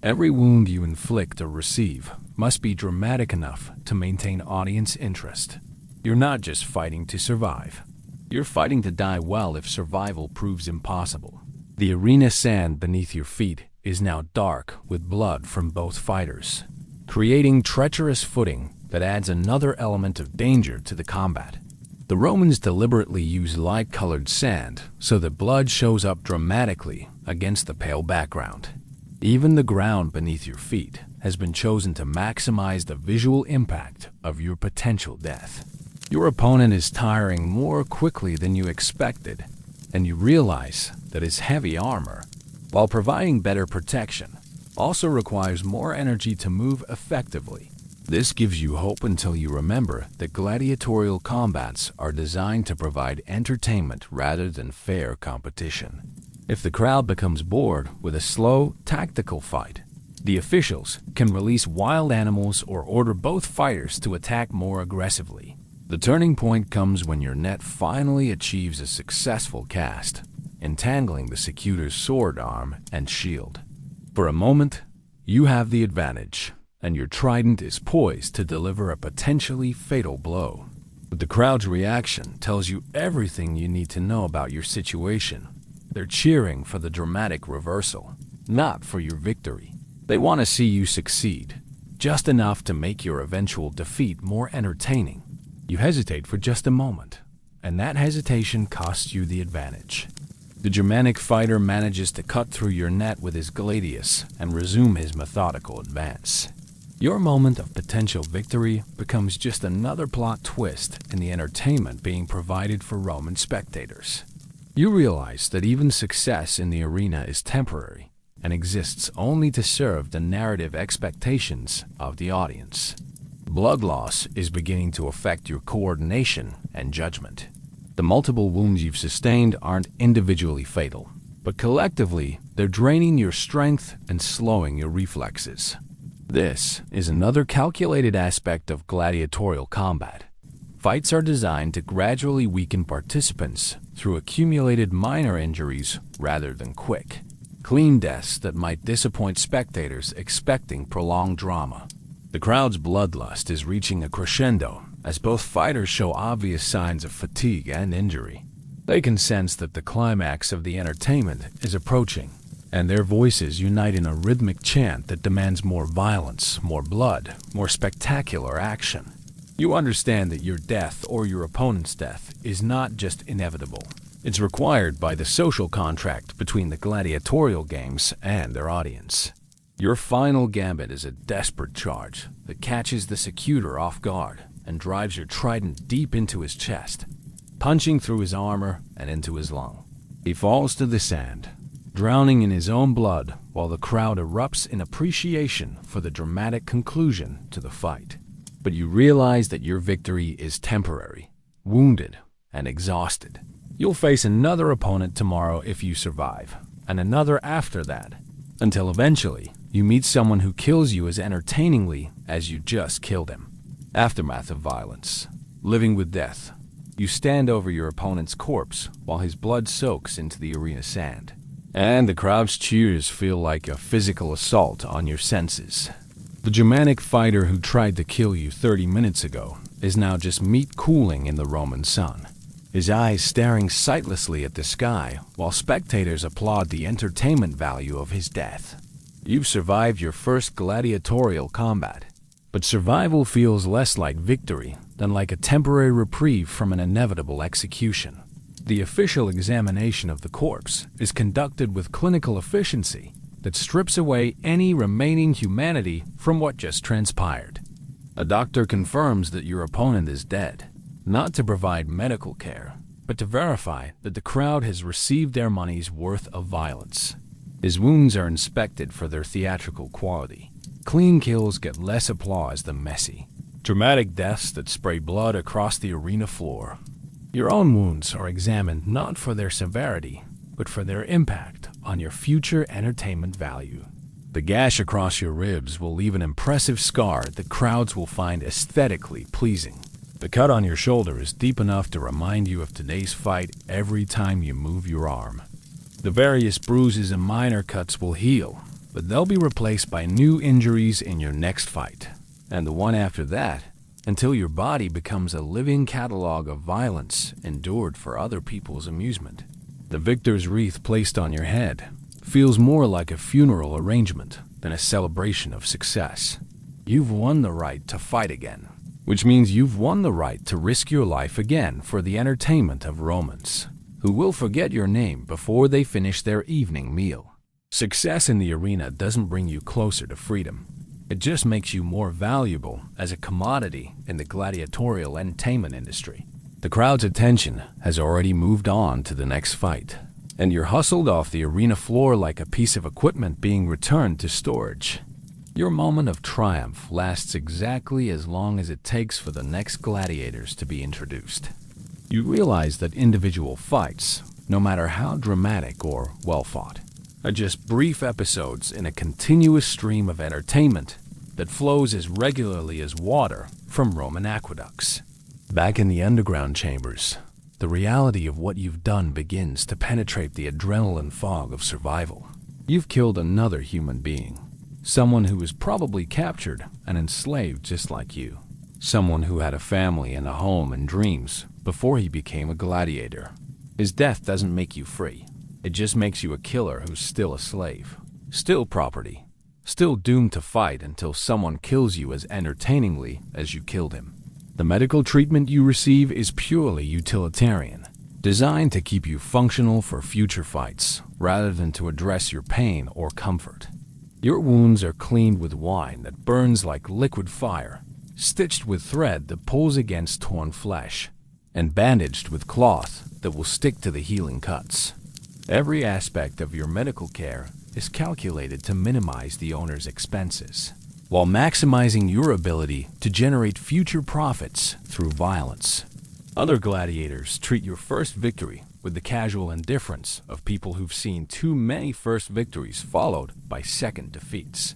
[SPEAKER 1] Every wound you inflict or receive must be dramatic enough to maintain audience interest. You're not just fighting to survive. You're fighting to die well if survival proves impossible. The arena sand beneath your feet is now dark with blood from both fighters, creating treacherous footing that adds another element of danger to the combat. The Romans deliberately used light-colored sand so that blood shows up dramatically against the pale background. Even the ground beneath your feet has been chosen to maximize the visual impact of your potential death. Your opponent is tiring more quickly than you expected, and you realize that his heavy armor, while providing better protection, also requires more energy to move effectively. This gives you hope until you remember that gladiatorial combats are designed to provide entertainment rather than fair competition. If the crowd becomes bored with a slow, tactical fight, the officials can release wild animals or order both fighters to attack more aggressively. The turning point comes when your net finally achieves a successful cast, entangling the secutor's sword arm and shield. For a moment, you have the advantage, and your trident is poised to deliver a potentially fatal blow. But the crowd's reaction tells you everything you need to know about your situation. They're cheering for the dramatic reversal, not for your victory. They want to see you succeed, just enough to make your eventual defeat more entertaining. You hesitate for just a moment, and that hesitation costs you the advantage. The Germanic fighter manages to cut through your net with his gladius and resume his methodical advance. Your moment of potential victory becomes just another plot twist in the entertainment being provided for Roman spectators. You realize that even success in the arena is temporary and exists only to serve the narrative expectations of the audience. Blood loss is beginning to affect your coordination and judgment. The multiple wounds you've sustained aren't individually fatal, but collectively, they're draining your strength and slowing your reflexes. This is another calculated aspect of gladiatorial combat. Fights are designed to gradually weaken participants through accumulated minor injuries rather than quick, clean deaths that might disappoint spectators expecting prolonged drama. The crowd's bloodlust is reaching a crescendo as both fighters show obvious signs of fatigue and injury. They can sense that the climax of the entertainment is approaching, and their voices unite in a rhythmic chant that demands more violence, more blood, more spectacular action. You understand that your death or your opponent's death is not just inevitable. It's required by the social contract between the gladiatorial games and their audience. Your final gambit is a desperate charge that catches the secutor off guard and drives your trident deep into his chest, punching through his armor and into his lung. He falls to the sand, drowning in his own blood while the crowd erupts in appreciation for the dramatic conclusion to the fight. But you realize that your victory is temporary, wounded, and exhausted. You'll face another opponent tomorrow if you survive, and another after that, until eventually you meet someone who kills you as entertainingly as you just killed him. Aftermath of violence. Living with death. You stand over your opponent's corpse while his blood soaks into the arena sand. And the crowd's cheers feel like a physical assault on your senses. The Germanic fighter who tried to kill you 30 minutes ago is now just meat cooling in the Roman sun, his eyes staring sightlessly at the sky while spectators applaud the entertainment value of his death. You've survived your first gladiatorial combat, but survival feels less like victory than like a temporary reprieve from an inevitable execution. The official examination of the corpse is conducted with clinical efficiency that strips away any remaining humanity from what just transpired. A doctor confirms that your opponent is dead, not to provide medical care, but to verify that the crowd has received their money's worth of violence. His wounds are inspected for their theatrical quality. Clean kills get less applause than messy, dramatic deaths that spray blood across the arena floor. Your own wounds are examined not for their severity, but for their impact on your future entertainment value. The gash across your ribs will leave an impressive scar that crowds will find aesthetically pleasing. The cut on your shoulder is deep enough to remind you of today's fight every time you move your arm. The various bruises and minor cuts will heal, but they'll be replaced by new injuries in your next fight, and the one after that, until your body becomes a living catalog of violence endured for other people's amusement. The victor's wreath placed on your head feels more like a funeral arrangement than a celebration of success. You've won the right to fight again, which means you've won the right to risk your life again for the entertainment of Romans, who will forget your name before they finish their evening meal. Success in the arena doesn't bring you closer to freedom. It just makes you more valuable as a commodity in the gladiatorial entertainment industry. The crowd's attention has already moved on to the next fight, and you're hustled off the arena floor like a piece of equipment being returned to storage. Your moment of triumph lasts exactly as long as it takes for the next gladiators to be introduced. You realize that individual fights, no matter how dramatic or well-fought, are just brief episodes in a continuous stream of entertainment that flows as regularly as water from Roman aqueducts. Back in the underground chambers, the reality of what you've done begins to penetrate the adrenaline fog of survival. You've killed another human being, someone who was probably captured and enslaved just like you, someone who had a family and a home and dreams before he became a gladiator. His death doesn't make you free. It just makes you a killer who's still a slave, still property, still doomed to fight until someone kills you as entertainingly as you killed him. The medical treatment you receive is purely utilitarian, designed to keep you functional for future fights rather than to address your pain or comfort. Your wounds are cleaned with wine that burns like liquid fire, stitched with thread that pulls against torn flesh, and bandaged with cloth that will stick to the healing cuts. Every aspect of your medical care is calculated to minimize the owner's expenses, while maximizing your ability to generate future profits through violence. Other gladiators treat your first victory with the casual indifference of people who've seen too many first victories followed by second defeats.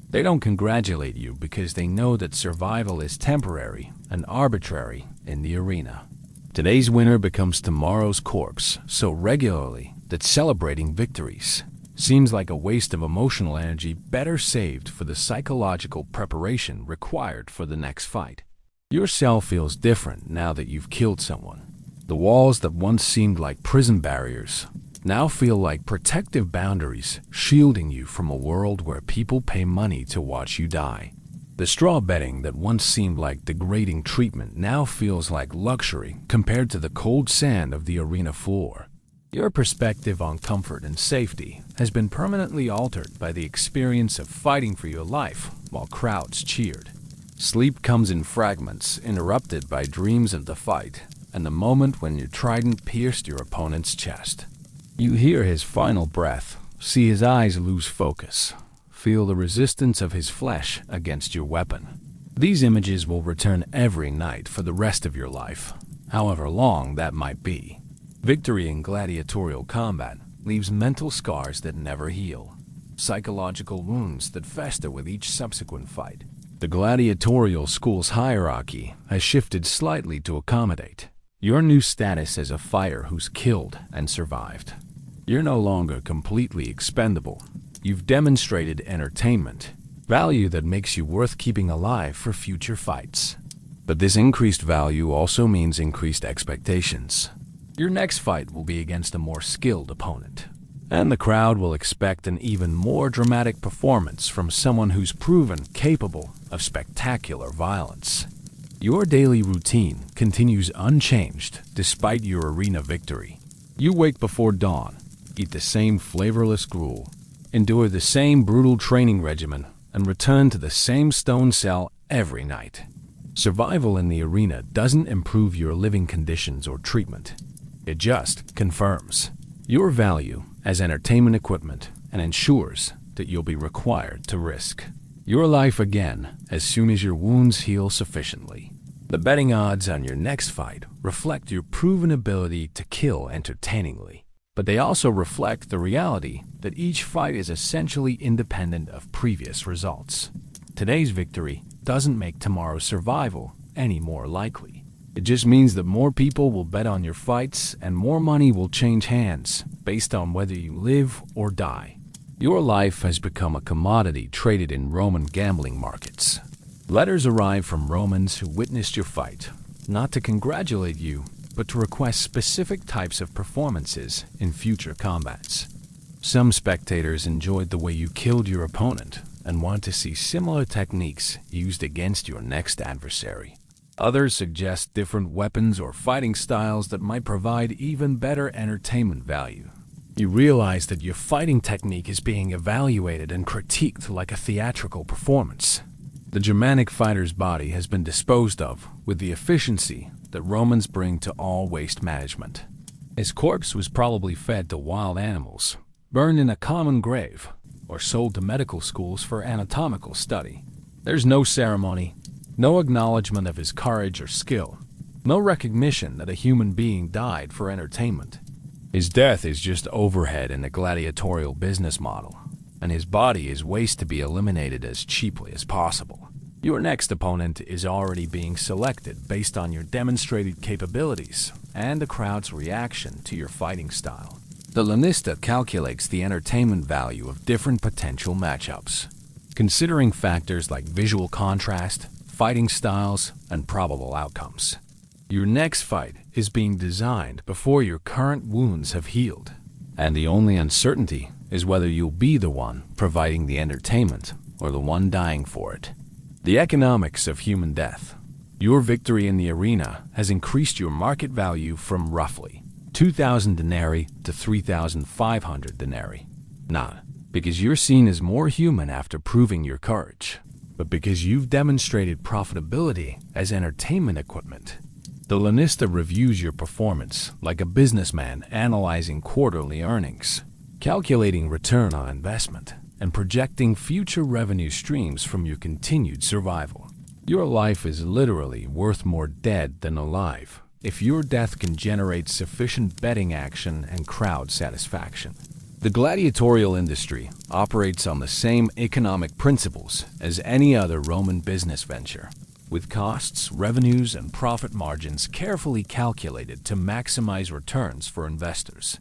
[SPEAKER 1] They don't congratulate you because they know that survival is temporary and arbitrary in the arena. Today's winner becomes tomorrow's corpse so regularly that celebrating victories seems like a waste of emotional energy better saved for the psychological preparation required for the next fight. Your cell feels different now that you've killed someone. The walls that once seemed like prison barriers now feel like protective boundaries shielding you from a world where people pay money to watch you die. The straw bedding that once seemed like degrading treatment now feels like luxury compared to the cold sand of the arena floor. Your perspective on comfort and safety has been permanently altered by the experience of fighting for your life while crowds cheered. Sleep comes in fragments, interrupted by dreams of the fight and the moment when your trident pierced your opponent's chest. You hear his final breath, see his eyes lose focus, feel the resistance of his flesh against your weapon. These images will return every night for the rest of your life, however long that might be. Victory in gladiatorial combat leaves mental scars that never heal, psychological wounds that fester with each subsequent fight. The gladiatorial school's hierarchy has shifted slightly to accommodate your new status as a fighter who's killed and survived. You're no longer completely expendable. You've demonstrated entertainment, value that makes you worth keeping alive for future fights. But this increased value also means increased expectations. Your next fight will be against a more skilled opponent, and the crowd will expect an even more dramatic performance from someone who's proven capable of spectacular violence. Your daily routine continues unchanged despite your arena victory. You wake before dawn, eat the same flavorless gruel, endure the same brutal training regimen, and return to the same stone cell every night. Survival in the arena doesn't improve your living conditions or treatment. It just confirms your value as entertainment equipment and ensures that you'll be required to risk your life again as soon as your wounds heal sufficiently. The betting odds on your next fight reflect your proven ability to kill entertainingly, but they also reflect the reality that each fight is essentially independent of previous results. Today's victory doesn't make tomorrow's survival any more likely. It just means that more people will bet on your fights and more money will change hands based on whether you live or die. Your life has become a commodity traded in Roman gambling markets. Letters arrive from Romans who witnessed your fight, not to congratulate you, but to request specific types of performances in future combats. Some spectators enjoyed the way you killed your opponent and want to see similar techniques used against your next adversary. Others suggest different weapons or fighting styles that might provide even better entertainment value. You realize that your fighting technique is being evaluated and critiqued like a theatrical performance. The Germanic fighter's body has been disposed of with the efficiency that Romans bring to all waste management. His corpse was probably fed to wild animals, burned in a common grave, or sold to medical schools for anatomical study. There's no ceremony, no acknowledgement of his courage or skill, no recognition that a human being died for entertainment. His death is just overhead in the gladiatorial business model, and his body is waste to be eliminated as cheaply as possible. Your next opponent is already being selected based on your demonstrated capabilities and the crowd's reaction to your fighting style. The lanista calculates the entertainment value of different potential matchups, considering factors like visual contrast, fighting styles, and probable outcomes. Your next fight is being designed before your current wounds have healed, and the only uncertainty is whether you'll be the one providing the entertainment or the one dying for it. The economics of human death. Your victory in the arena has increased your market value from roughly 2,000 denarii to 3,500 denarii. Not because you're seen as more human after proving your courage, but because you've demonstrated profitability as entertainment equipment. The lanista reviews your performance like a businessman analyzing quarterly earnings, calculating return on investment, and projecting future revenue streams from your continued survival. Your life is literally worth more dead than alive if your death can generate sufficient betting action and crowd satisfaction. The gladiatorial industry operates on the same economic principles as any other Roman business venture, with costs, revenues, and profit margins carefully calculated to maximize returns for investors.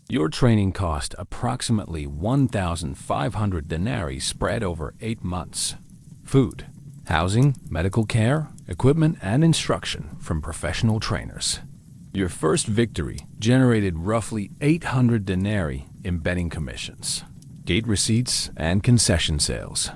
[SPEAKER 1] Your training cost approximately 1,500 denarii spread over 8 months. Food, housing, medical care, equipment, and instruction from professional trainers. Your first victory generated roughly 800 denarii in betting commissions, gate receipts, and concession sales.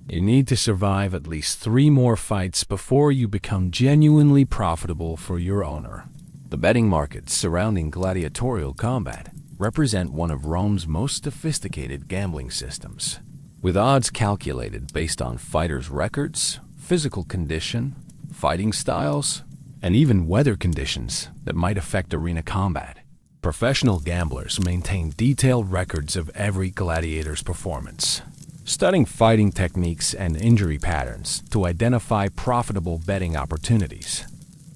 [SPEAKER 1] You need to survive at least 3 more fights before you become genuinely profitable for your owner. The betting markets surrounding gladiatorial combat represent one of Rome's most sophisticated gambling systems, with odds calculated based on fighters' records, physical condition, fighting styles, and even weather conditions that might affect arena combat. Professional gamblers maintain detailed records of every gladiator's performance, studying fighting techniques and injury patterns to identify profitable betting opportunities.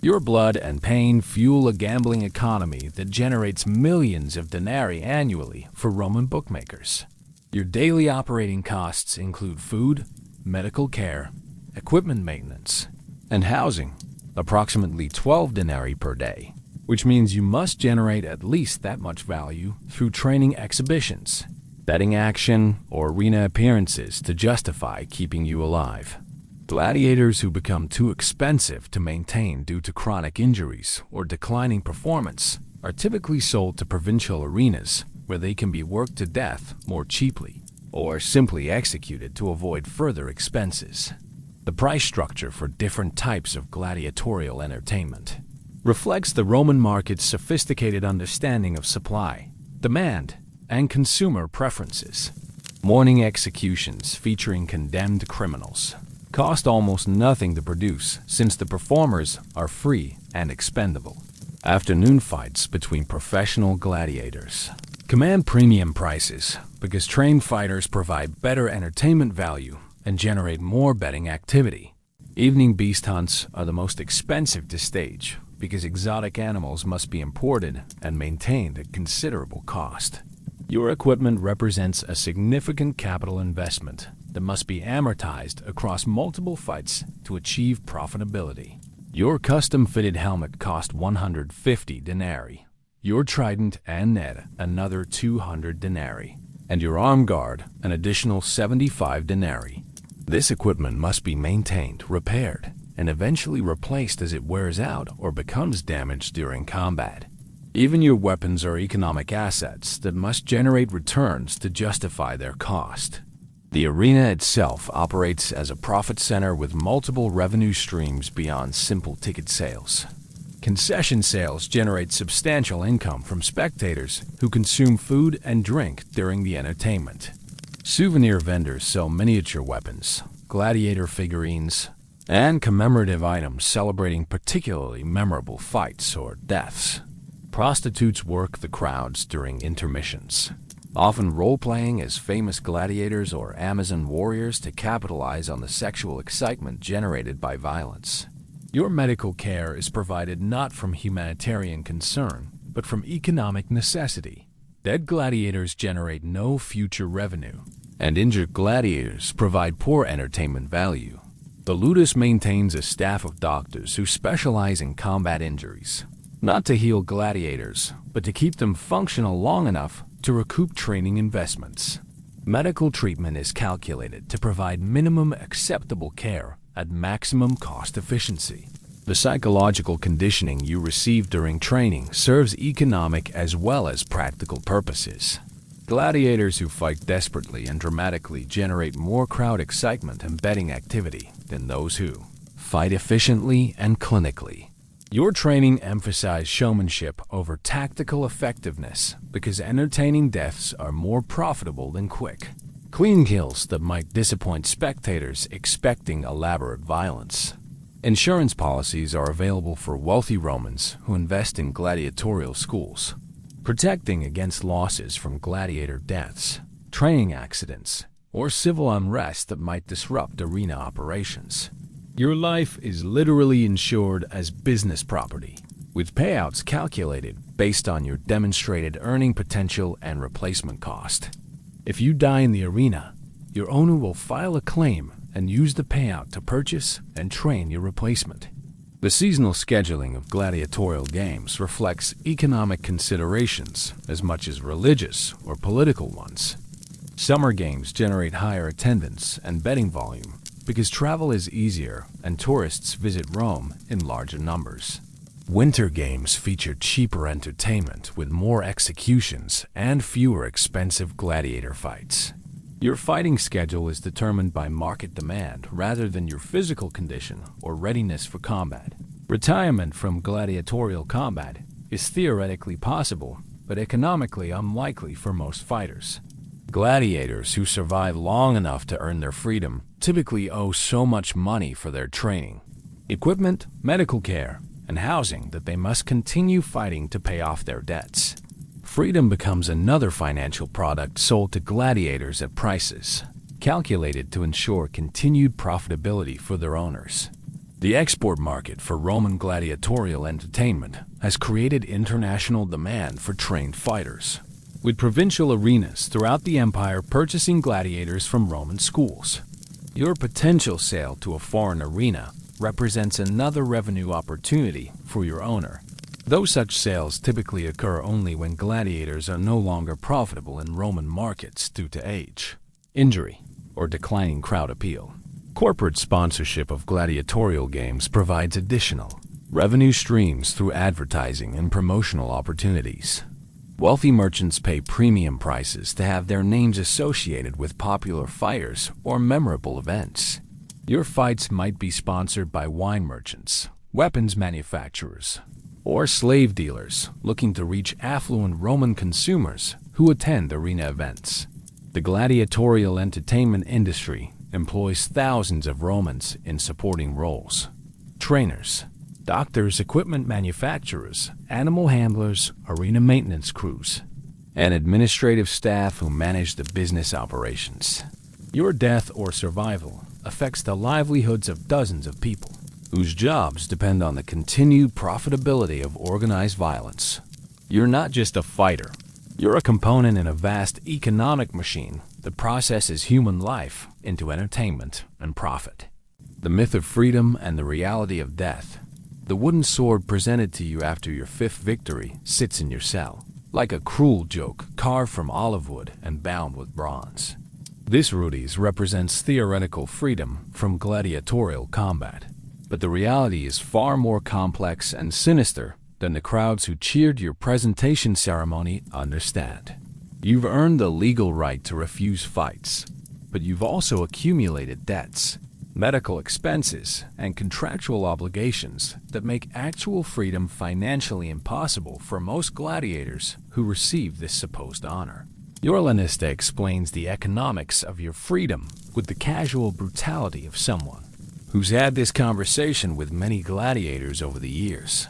[SPEAKER 1] Your blood and pain fuel a gambling economy that generates millions of denarii annually for Roman bookmakers. Your daily operating costs include food, medical care, equipment maintenance, and housing, approximately 12 denarii per day, which means you must generate at least that much value through training exhibitions, betting action, or arena appearances to justify keeping you alive. Gladiators who become too expensive to maintain due to chronic injuries or declining performance are typically sold to provincial arenas where they can be worked to death more cheaply, or simply executed to avoid further expenses. The price structure for different types of gladiatorial entertainment reflects the Roman market's sophisticated understanding of supply, demand, and consumer preferences. Morning executions featuring condemned criminals cost almost nothing to produce since the performers are free and expendable. Afternoon fights between professional gladiators command premium prices because trained fighters provide better entertainment value and generate more betting activity. Evening beast hunts are the most expensive to stage because exotic animals must be imported and maintained at considerable cost. Your equipment represents a significant capital investment that must be amortized across multiple fights to achieve profitability. Your custom-fitted helmet cost 150 denarii, your trident and net another 200 denarii, and your arm guard an additional 75 denarii. This equipment must be maintained, repaired, and eventually replaced as it wears out or becomes damaged during combat. Even your weapons are economic assets that must generate returns to justify their cost. The arena itself operates as a profit center with multiple revenue streams beyond simple ticket sales. Concession sales generate substantial income from spectators who consume food and drink during the entertainment. Souvenir vendors sell miniature weapons, gladiator figurines, and commemorative items celebrating particularly memorable fights or deaths. Prostitutes work the crowds during intermissions, often role-playing as famous gladiators or Amazon warriors to capitalize on the sexual excitement generated by violence. Your medical care is provided not from humanitarian concern, but from economic necessity. Dead gladiators generate no future revenue, and injured gladiators provide poor entertainment value. The ludus maintains a staff of doctors who specialize in combat injuries, not to heal gladiators, but to keep them functional long enough to recoup training investments. Medical treatment is calculated to provide minimum acceptable care at maximum cost efficiency. The psychological conditioning you receive during training serves economic as well as practical purposes. Gladiators who fight desperately and dramatically generate more crowd excitement and betting activity than those who fight efficiently and clinically. Your training emphasizes showmanship over tactical effectiveness because entertaining deaths are more profitable than quick, clean kills that might disappoint spectators expecting elaborate violence. Insurance policies are available for wealthy Romans who invest in gladiatorial schools, protecting against losses from gladiator deaths, training accidents, or civil unrest that might disrupt arena operations. Your life is literally insured as business property, with payouts calculated based on your demonstrated earning potential and replacement cost. If you die in the arena, your owner will file a claim and use the payout to purchase and train your replacement. The seasonal scheduling of gladiatorial games reflects economic considerations as much as religious or political ones. Summer games generate higher attendance and betting volume because travel is easier and tourists visit Rome in larger numbers. Winter games feature cheaper entertainment with more executions and fewer expensive gladiator fights. Your fighting schedule is determined by market demand rather than your physical condition or readiness for combat. Retirement from gladiatorial combat is theoretically possible, but economically unlikely for most fighters. Gladiators who survive long enough to earn their freedom typically owe so much money for their training, equipment, medical care, and housing that they must continue fighting to pay off their debts. Freedom becomes another financial product sold to gladiators at prices calculated to ensure continued profitability for their owners. The export market for Roman gladiatorial entertainment has created international demand for trained fighters, with provincial arenas throughout the empire purchasing gladiators from Roman schools. Your potential sale to a foreign arena represents another revenue opportunity for your owner, though such sales typically occur only when gladiators are no longer profitable in Roman markets due to age, injury, or declining crowd appeal. Corporate sponsorship of gladiatorial games provides additional revenue streams through advertising and promotional opportunities. Wealthy merchants pay premium prices to have their names associated with popular fighters or memorable events. Your fights might be sponsored by wine merchants, weapons manufacturers, or slave dealers looking to reach affluent Roman consumers who attend arena events. The gladiatorial entertainment industry employs thousands of Romans in supporting roles: trainers, doctors, equipment manufacturers, animal handlers, arena maintenance crews, and administrative staff who manage the business operations. Your death or survival affects the livelihoods of dozens of people whose jobs depend on the continued profitability of organized violence. You're not just a fighter. You're a component in a vast economic machine that processes human life into entertainment and profit. The myth of freedom and the reality of death. The wooden sword presented to you after your fifth victory sits in your cell, like a cruel joke carved from olive wood and bound with bronze. This rudis represents theoretical freedom from gladiatorial combat, but the reality is far more complex and sinister than the crowds who cheered your presentation ceremony understand. You've earned the legal right to refuse fights, but you've also accumulated debts, medical expenses, and contractual obligations that make actual freedom financially impossible for most gladiators who receive this supposed honor. Your lanista explains the economics of your freedom with the casual brutality of someone who's had this conversation with many gladiators over the years.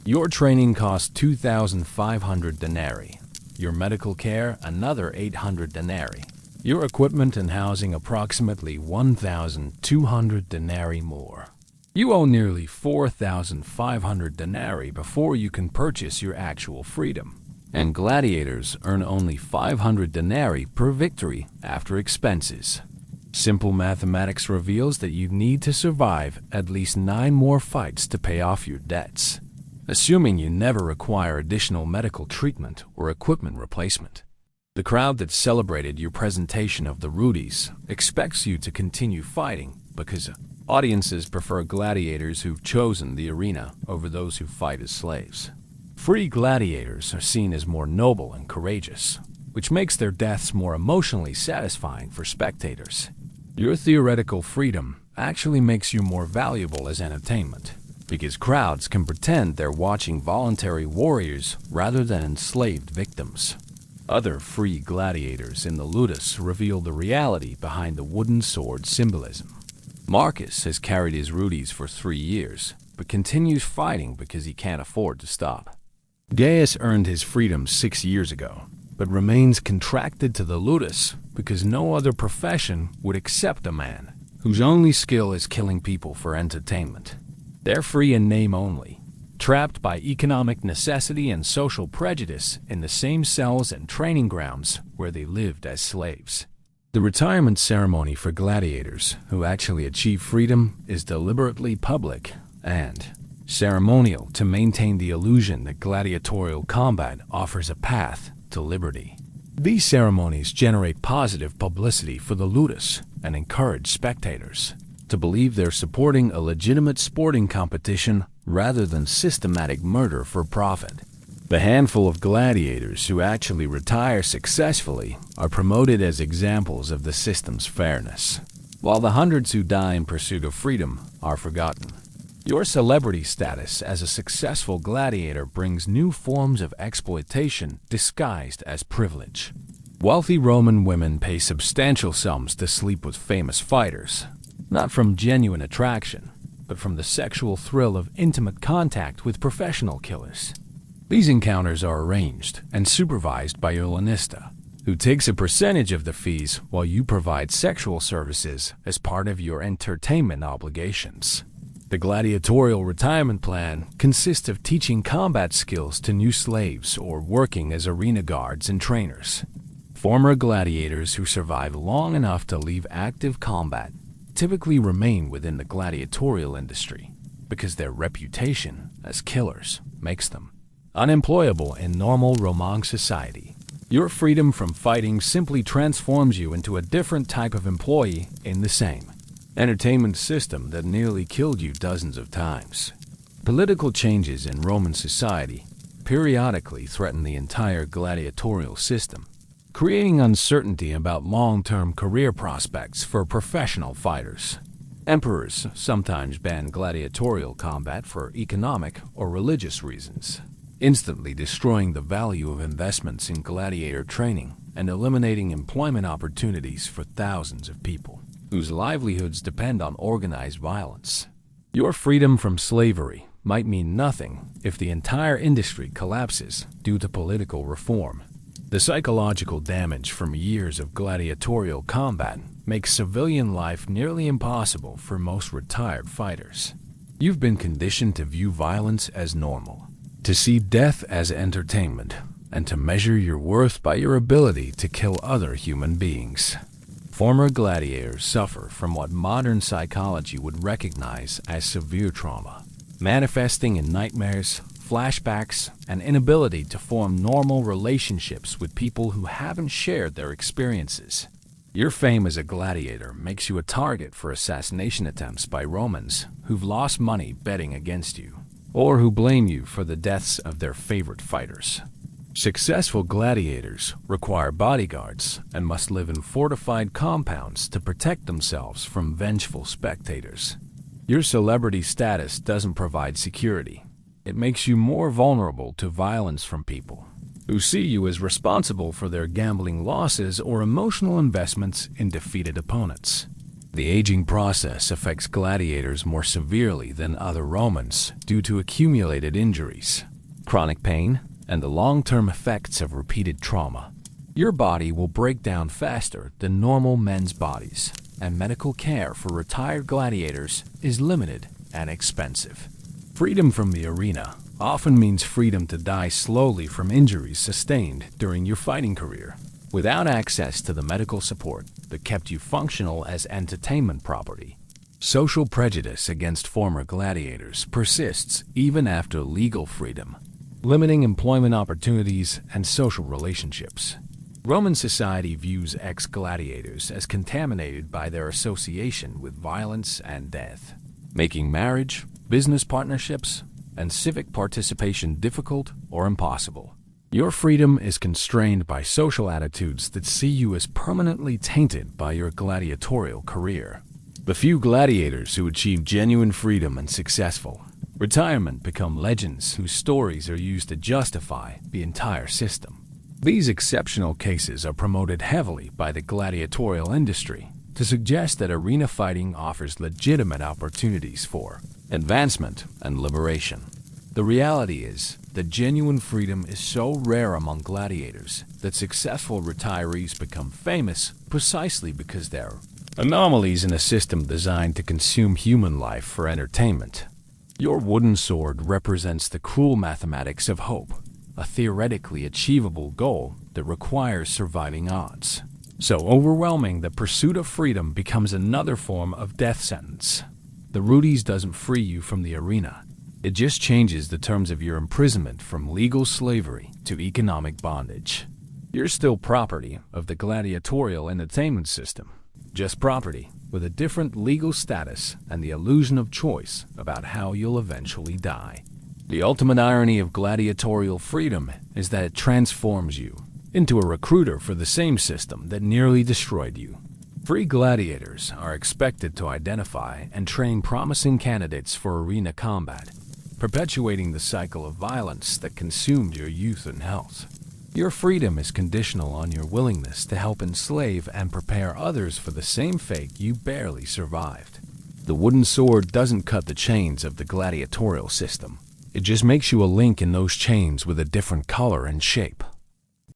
[SPEAKER 1] Your training costs 2,500 denarii, your medical care another 800 denarii, your equipment and housing approximately 1,200 denarii more. You owe nearly 4,500 denarii before you can purchase your actual freedom, and gladiators earn only 500 denarii per victory after expenses. Simple mathematics reveals that you need to survive at least 9 more fights to pay off your debts, assuming you never require additional medical treatment or equipment replacement. The crowd that celebrated your presentation of the rudis expects you to continue fighting because audiences prefer gladiators who've chosen the arena over those who fight as slaves. Free gladiators are seen as more noble and courageous, which makes their deaths more emotionally satisfying for spectators. Your theoretical freedom actually makes you more valuable as entertainment, because crowds can pretend they're watching voluntary warriors rather than enslaved victims. Other free gladiators in the ludus reveal the reality behind the wooden sword symbolism. Marcus has carried his rudis for 3 years, but continues fighting because he can't afford to stop. Gaius earned his freedom 6 years ago, but remains contracted to the ludus because no other profession would accept a man whose only skill is killing people for entertainment. They're free in name only, trapped by economic necessity and social prejudice in the same cells and training grounds where they lived as slaves. The retirement ceremony for gladiators who actually achieve freedom is deliberately public and ceremonial to maintain the illusion that gladiatorial combat offers a path to liberty. These ceremonies generate positive publicity for the ludus and encourage spectators to believe they're supporting a legitimate sporting competition rather than systematic murder for profit. The handful of gladiators who actually retire successfully are promoted as examples of the system's fairness, while the hundreds who die in pursuit of freedom are forgotten. Your celebrity status as a successful gladiator brings new forms of exploitation disguised as privilege. Wealthy Roman women pay substantial sums to sleep with famous fighters, not from genuine attraction, but from the sexual thrill of intimate contact with professional killers. These encounters are arranged and supervised by your lanista, who takes a percentage of the fees while you provide sexual services as part of your entertainment obligations. The gladiatorial retirement plan consists of teaching combat skills to new slaves or working as arena guards and trainers. Former gladiators who survive long enough to leave active combat typically remain within the gladiatorial industry because their reputation as killers makes them unemployable in normal Roman society. Your freedom from fighting simply transforms you into a different type of employee in the same entertainment system that nearly killed you dozens of times. Political changes in Roman society periodically threaten the entire gladiatorial system, creating uncertainty about long-term career prospects for professional fighters. Emperors sometimes ban gladiatorial combat for economic or religious reasons, instantly destroying the value of investments in gladiator training and eliminating employment opportunities for thousands of people whose livelihoods depend on organized violence. Your freedom from slavery might mean nothing if the entire industry collapses due to political reform. The psychological damage from years of gladiatorial combat makes civilian life nearly impossible for most retired fighters. You've been conditioned to view violence as normal, to see death as entertainment, and to measure your worth by your ability to kill other human beings. Former gladiators suffer from what modern psychology would recognize as severe trauma, manifesting in nightmares, flashbacks, and inability to form normal relationships with people who haven't shared their experiences. Your fame as a gladiator makes you a target for assassination attempts by Romans who've lost money betting against you, or who blame you for the deaths of their favorite fighters. Successful gladiators require bodyguards and must live in fortified compounds to protect themselves from vengeful spectators. Your celebrity status doesn't provide security. It makes you more vulnerable to violence from people who see you as responsible for their gambling losses or emotional investments in defeated opponents. The aging process affects gladiators more severely than other Romans due to accumulated injuries, chronic pain, and the long-term effects of repeated trauma. Your body will break down faster than normal men's bodies, and medical care for retired gladiators is limited and expensive. Freedom from the arena often means freedom to die slowly from injuries sustained during your fighting career, without access to the medical support that kept you functional as entertainment property. Social prejudice against former gladiators persists even after legal freedom, limiting employment opportunities and social relationships. Roman society views ex-gladiators as contaminated by their association with violence and death, making marriage, business partnerships, and civic participation difficult or impossible. Your freedom is constrained by social attitudes that see you as permanently tainted by your gladiatorial career. The few gladiators who achieve genuine freedom and successful retirement become legends whose stories are used to justify the entire system. These exceptional cases are promoted heavily by the gladiatorial industry to suggest that arena fighting offers legitimate opportunities for advancement and liberation. The reality is that genuine freedom is so rare among gladiators that successful retirees become famous precisely because they're anomalies in a system designed to consume human life for entertainment. Your wooden sword represents the cruel mathematics of hope, a theoretically achievable goal that requires surviving odds, so overwhelming that pursuit of freedom becomes another form of death sentence. The Rudes doesn't free you from the arena. It just changes the terms of your imprisonment from legal slavery to economic bondage. You're still property of the gladiatorial entertainment system, just property with a different legal status and the illusion of choice about how you'll eventually die. The ultimate irony of gladiatorial freedom is that it transforms you into a recruiter for the same system that nearly destroyed you. Free gladiators are expected to identify and train promising candidates for arena combat, perpetuating the cycle of violence that consumed your youth and health. Your freedom is conditional on your willingness to help enslave and prepare others for the same fate you barely survived. The wooden sword doesn't cut the chains of the gladiatorial system. It just makes you a link in those chains with a different color and shape.